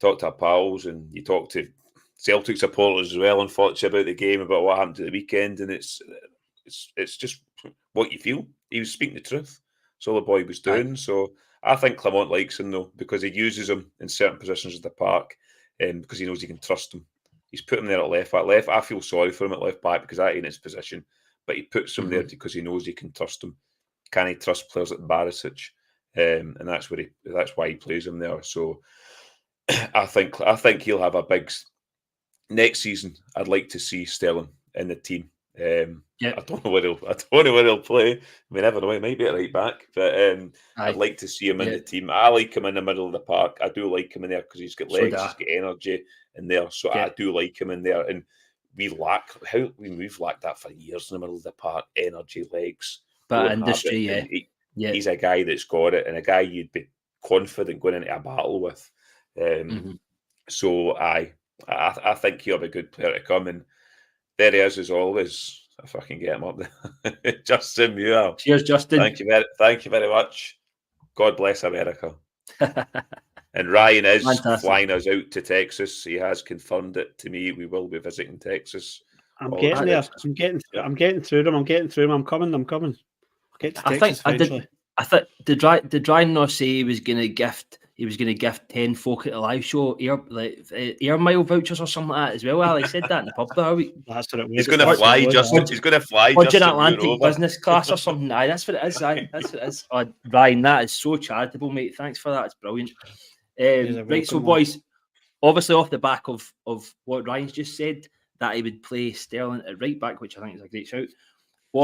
our pals, and you talk to Celtic supporters as well, unfortunately, about the game, about what happened to the weekend, and it's just what you feel. He was speaking the truth. That's all the boy was doing. So I think Clement likes him, though, because he uses him in certain positions of the park, because he knows he can trust him. He's put him there at left back. I feel sorry for him at left back because that ain't his position, but he puts him there because he knows he can trust him. Can he trust players like Barisic? And that's why he plays him there. So I think he'll have a big next season. I'd like to see Sterling in the team. I don't know where he'll play. We never know. He might be at right back, but I'd like to see him in the team. I like him in the middle of the park. I do like him in there because he's got legs, he's got energy in there. So I do like him in there. And we've lacked that for years in the middle of the park. Energy, legs, but industry, he's a guy that's got it, and a guy you'd be confident going into a battle with. So I think he'll be a good player to come, and there he is as always. If I can get him up there. Justin Muir. Cheers, Justin. Thank you very much. God bless America. And Ryan is flying us out to Texas. He has confirmed it to me. We will be visiting Texas. I'm getting there. I'm getting through them. I'm coming. I'll get to Texas eventually. I thought did Ryan not say he was going to gift 10 folk at the live show air mile vouchers or something like that as well? Ali said that in the pub the other week. That's what it was. He's going to fly Justin. He's going to fly Virgin Atlantic business class or something. Aye, that's what it is. Aye, that's what it is. Oh, Ryan, that is so charitable, mate. Thanks for that. It's brilliant. Right, so boys, obviously off the back of what Ryan's just said, that he would play Sterling at right back, which I think is a great shout.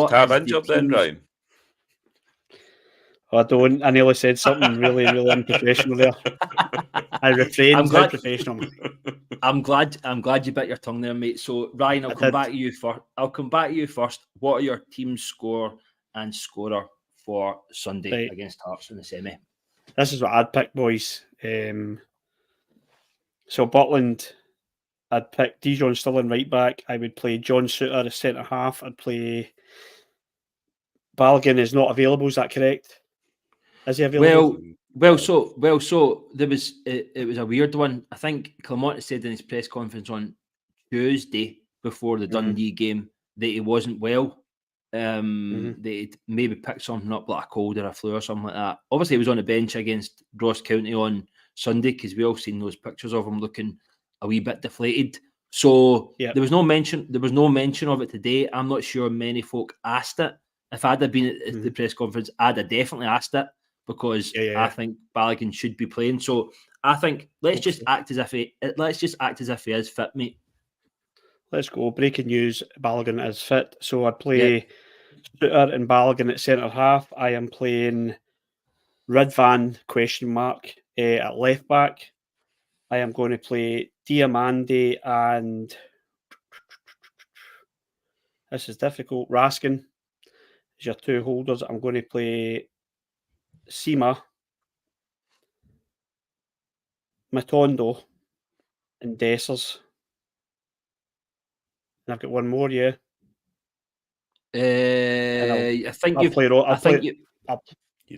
Tab injured then, Ryan? I don't. I nearly said something really, really unprofessional there. I refrained. I'm glad. Professional. I'm glad you bit your tongue there, mate. So Ryan, I'll come back to you first. What are your team score and scorer for Sunday against Hearts in the semi? This is what I'd pick, boys. So Butland, I'd pick Dijon Sterling right back. I would play John Souttar as centre half. I'd play Balogun is not available. Is that correct? Is he available? Well, so there was it was a weird one. I think Clement said in his press conference on Tuesday before the Dundee game that he wasn't well. That he'd maybe picked something up like a cold or a flu or something like that. Obviously, he was on the bench against Ross County on Sunday because we all seen those pictures of him looking a wee bit deflated. So there was no mention. There was no mention of it today. I'm not sure many folk asked it if I'd have been at the press conference, I'd have definitely asked it, because I think Balogun should be playing. So I think let's just act as if he is fit, mate. Let's go. Breaking news: Balogun is fit. So I'd play Suter and Balogun at centre half. I am playing Ridvan ? At left back. I am going to play Diamande and this is difficult. Raskin is your two holders. I'm going to play Sima, Matondo, and Dessers. And I've got one more, yeah. I think you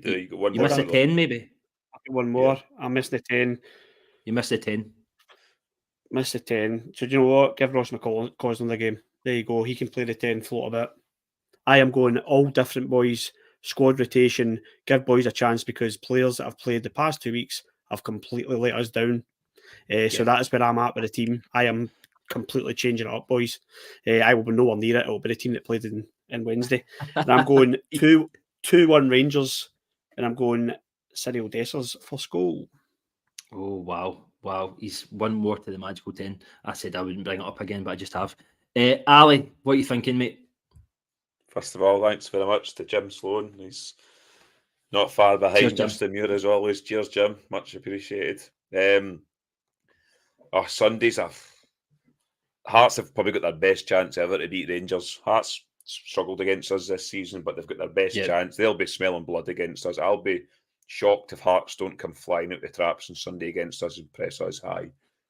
do. You got one. You missed a 10, maybe. I've got one more. I'm missing a 10. You missed a 10. Missed the 10. So do you know what? Give Ross McCausland the game. There you go. He can play the 10, float a bit. I am going all different boys, squad rotation, give boys a chance, because players that have played the past 2 weeks have completely let us down. So that is where I'm at with the team. I am completely changing it up, boys. I will be nowhere near it. It will be the team that played in Wednesday. And I'm going 2-1 Rangers, and I'm going Cyril Dessers for goal. Oh, wow. He's one more to the magical 10. I said I wouldn't bring it up again, but I just have. Ali, what are you thinking, mate? First of all, thanks very much to Jim Sloan. He's not far behind Justin Muir as always. Cheers, Jim. Much appreciated. Sundays, Hearts have probably got their best chance ever to beat Rangers. Hearts struggled against us this season, but they've got their best chance. They'll be smelling blood against us. I'll be shocked if Hearts don't come flying out the traps on Sunday against us and press us high.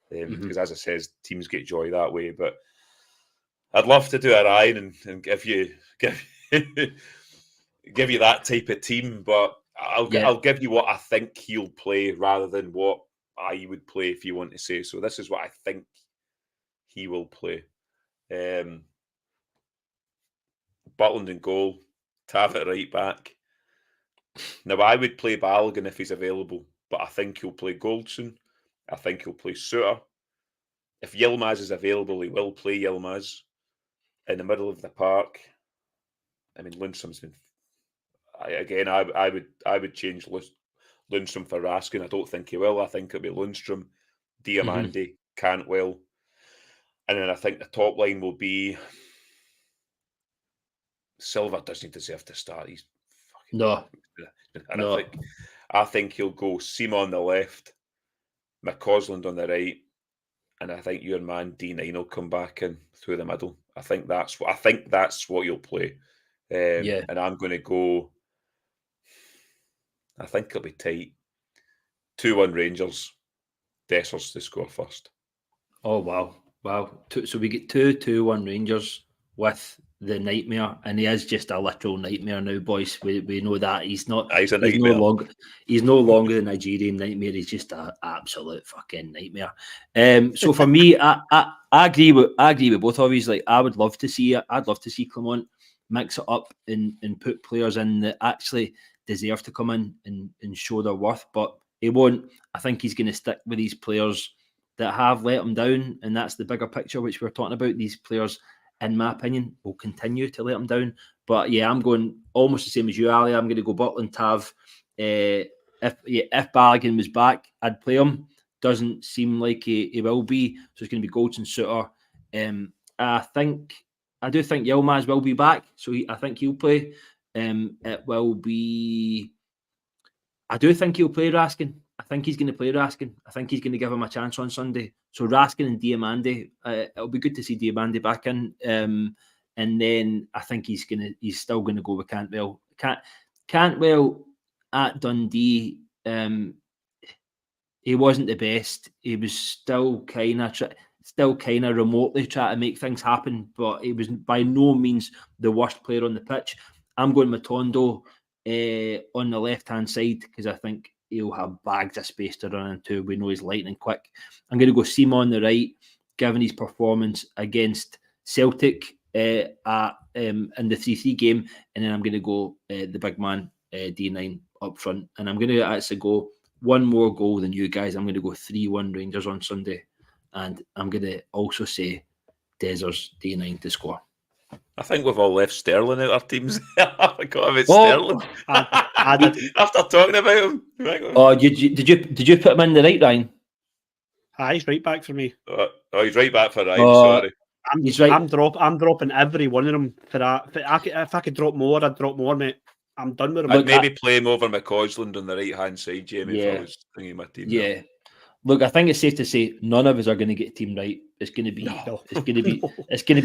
Because as I says, teams get joy that way. But I'd love to do a Ryan and give you that type of team, but I'll give you what I think he'll play rather than what I would play, if you want to say. So this is what I think he will play. Butland in goal, Tav at right back. Now, I would play Balogun if he's available, but I think he'll play Goldson. I think he'll play Suter. If Yilmaz is available, he will play Yilmaz. In the middle of the park, I mean, Lindstrom's been... I would change Lindstrom for Raskin. I don't think he will. I think it'll be Lindstrom, Diamande, Cantwell. And then I think the top line will be... Silva doesn't deserve to start. He's fucking... No. I think he'll go Sima on the left, McCausland on the right, and I think your man D9 will come back in through the middle. I think that's what you'll play. And I'm going to go... I think it'll be tight. 2-1 Rangers. Dessers to score first. Oh, wow. So we get 2-1 Rangers with the nightmare, and he is just a literal nightmare now, boys. We know that he's not. He's a nightmare. He's no longer the Nigerian nightmare. He's just an absolute fucking nightmare. So for me, I agree with both of you. Like, I'd love to see Clement mix it up and put players in that actually deserve to come in and show their worth, but he won't. I think he's going to stick with these players that have let him down, and that's the bigger picture which we're talking about. These players, in my opinion, will continue to let him down. But yeah, I'm going almost the same as you, Ali. I'm going to go Butland, Tav. If Balogun was back, I'd play him. Doesn't seem like he will be, so it's going to be Goldson, Suter. I do think Yilmaz will be back, so I think he'll play. It will be... I do think he'll play Raskin. I think he's going to play Raskin. I think he's going to give him a chance on Sunday. So Raskin and Diamande, it'll be good to see Diamande back in. And then I think he's still going to go with Cantwell. Cantwell at Dundee, he wasn't the best. He was still kind of remotely trying to make things happen, but he was by no means the worst player on the pitch. I'm going Matondo on the left-hand side because I think he'll have bags of space to run into. We know he's lightning quick. I'm going to go Sima on the right, given his performance against Celtic in the 3-3 game, and then I'm going to go the big man D9 up front, and I'm going to actually go one more goal than you guys. I'm going to go 3-1 Rangers on Sunday, and I'm going to also say Dessers D9 to score. I think we've all left Sterling out our teams. I forgot about Oh, Sterling. I didn't. After talking about him. Oh, did you put him in the right, Ryan? He's right back for me. Oh, he's right back for Ryan, sorry. He's right. I'm dropping every one of them for that. If I could drop more, I'd drop more, mate. I'm done with him. I'd maybe play him over McCausland on the right-hand side, Jamie, if I was thinking my team. Yeah. Look, I think it's safe to say none of us are going to get team right. It's going to be, it's going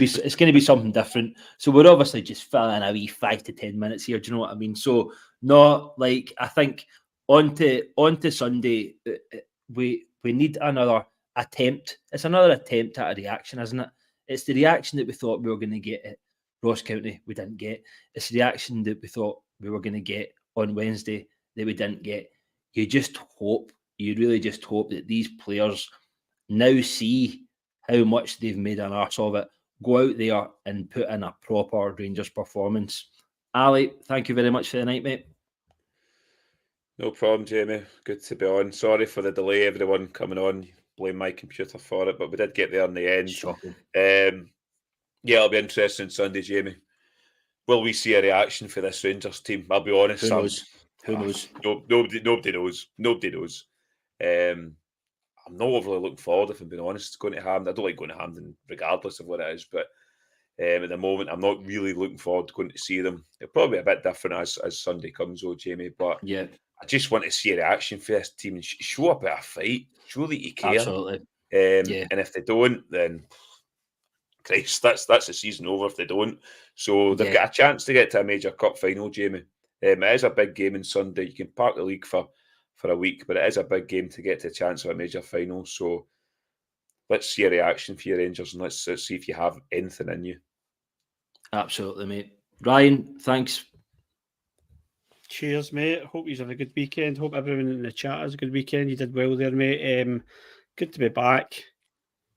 to be something different. So we're obviously just filling a wee 5 to 10 minutes here. Do you know what I mean? So not like I think on to Sunday. We need another attempt. It's another attempt at a reaction, isn't it? It's the reaction that we thought we were going to get at Ross County. We didn't get. It's the reaction that we thought we were going to get on Wednesday that we didn't get. You just hope. You really just hope that these players now see how much they've made an arse of it, go out there and put in a proper Rangers performance. Ali, thank you very much for the night, mate. No problem, Jamie. Good to be on. Sorry for the delay, everyone coming on. Blame my computer for it, but we did get there in the end. Shocking. Yeah, it'll be interesting Sunday, Jamie. Will we see a reaction for this Rangers team? I'll be honest. Who knows? Nobody knows. Nobody knows. I'm not overly looking forward, if I'm being honest, going to Hampden. I don't like going to Hampden regardless of what it is, but at the moment I'm not really looking forward to going to see them. It'll probably be a bit different as Sunday comes, Jamie, but yeah, I just want to see a reaction for this team and show a bit of fight, show that you care. Absolutely. And if they don't, then Christ, that's the season over if they don't. So they've got a chance to get to a major cup final, Jamie. It is a big game on Sunday. You can park the league for a week, but it is a big game to get to a chance of a major final. So let's see a reaction for your Rangers and let's see if you have anything in you. Absolutely, mate. Ryan, thanks. Cheers, mate. Hope you have a good weekend. Hope everyone in the chat has a good weekend. You did well there, mate. Good to be back.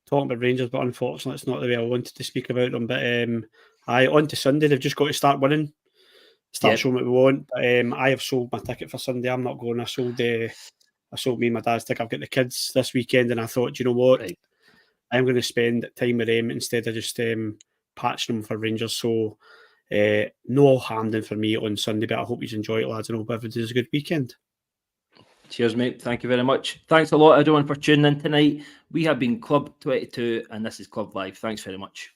Talking about Rangers, but unfortunately it's not the way I wanted to speak about them. But on to Sunday. They've just got to start winning. Start showing what we want. But I have sold my ticket for Sunday. I'm not going. I sold me and my dad's ticket. I've got the kids this weekend, and I thought, you know what? Right. I'm going to spend time with them instead of just patching them for Rangers. So no Hampden for me on Sunday, but I hope you enjoy it, lads, and hope everybody has a good weekend. Cheers, mate. Thank you very much. Thanks a lot, everyone, for tuning in tonight. We have been Club 22, and this is Club Live. Thanks very much.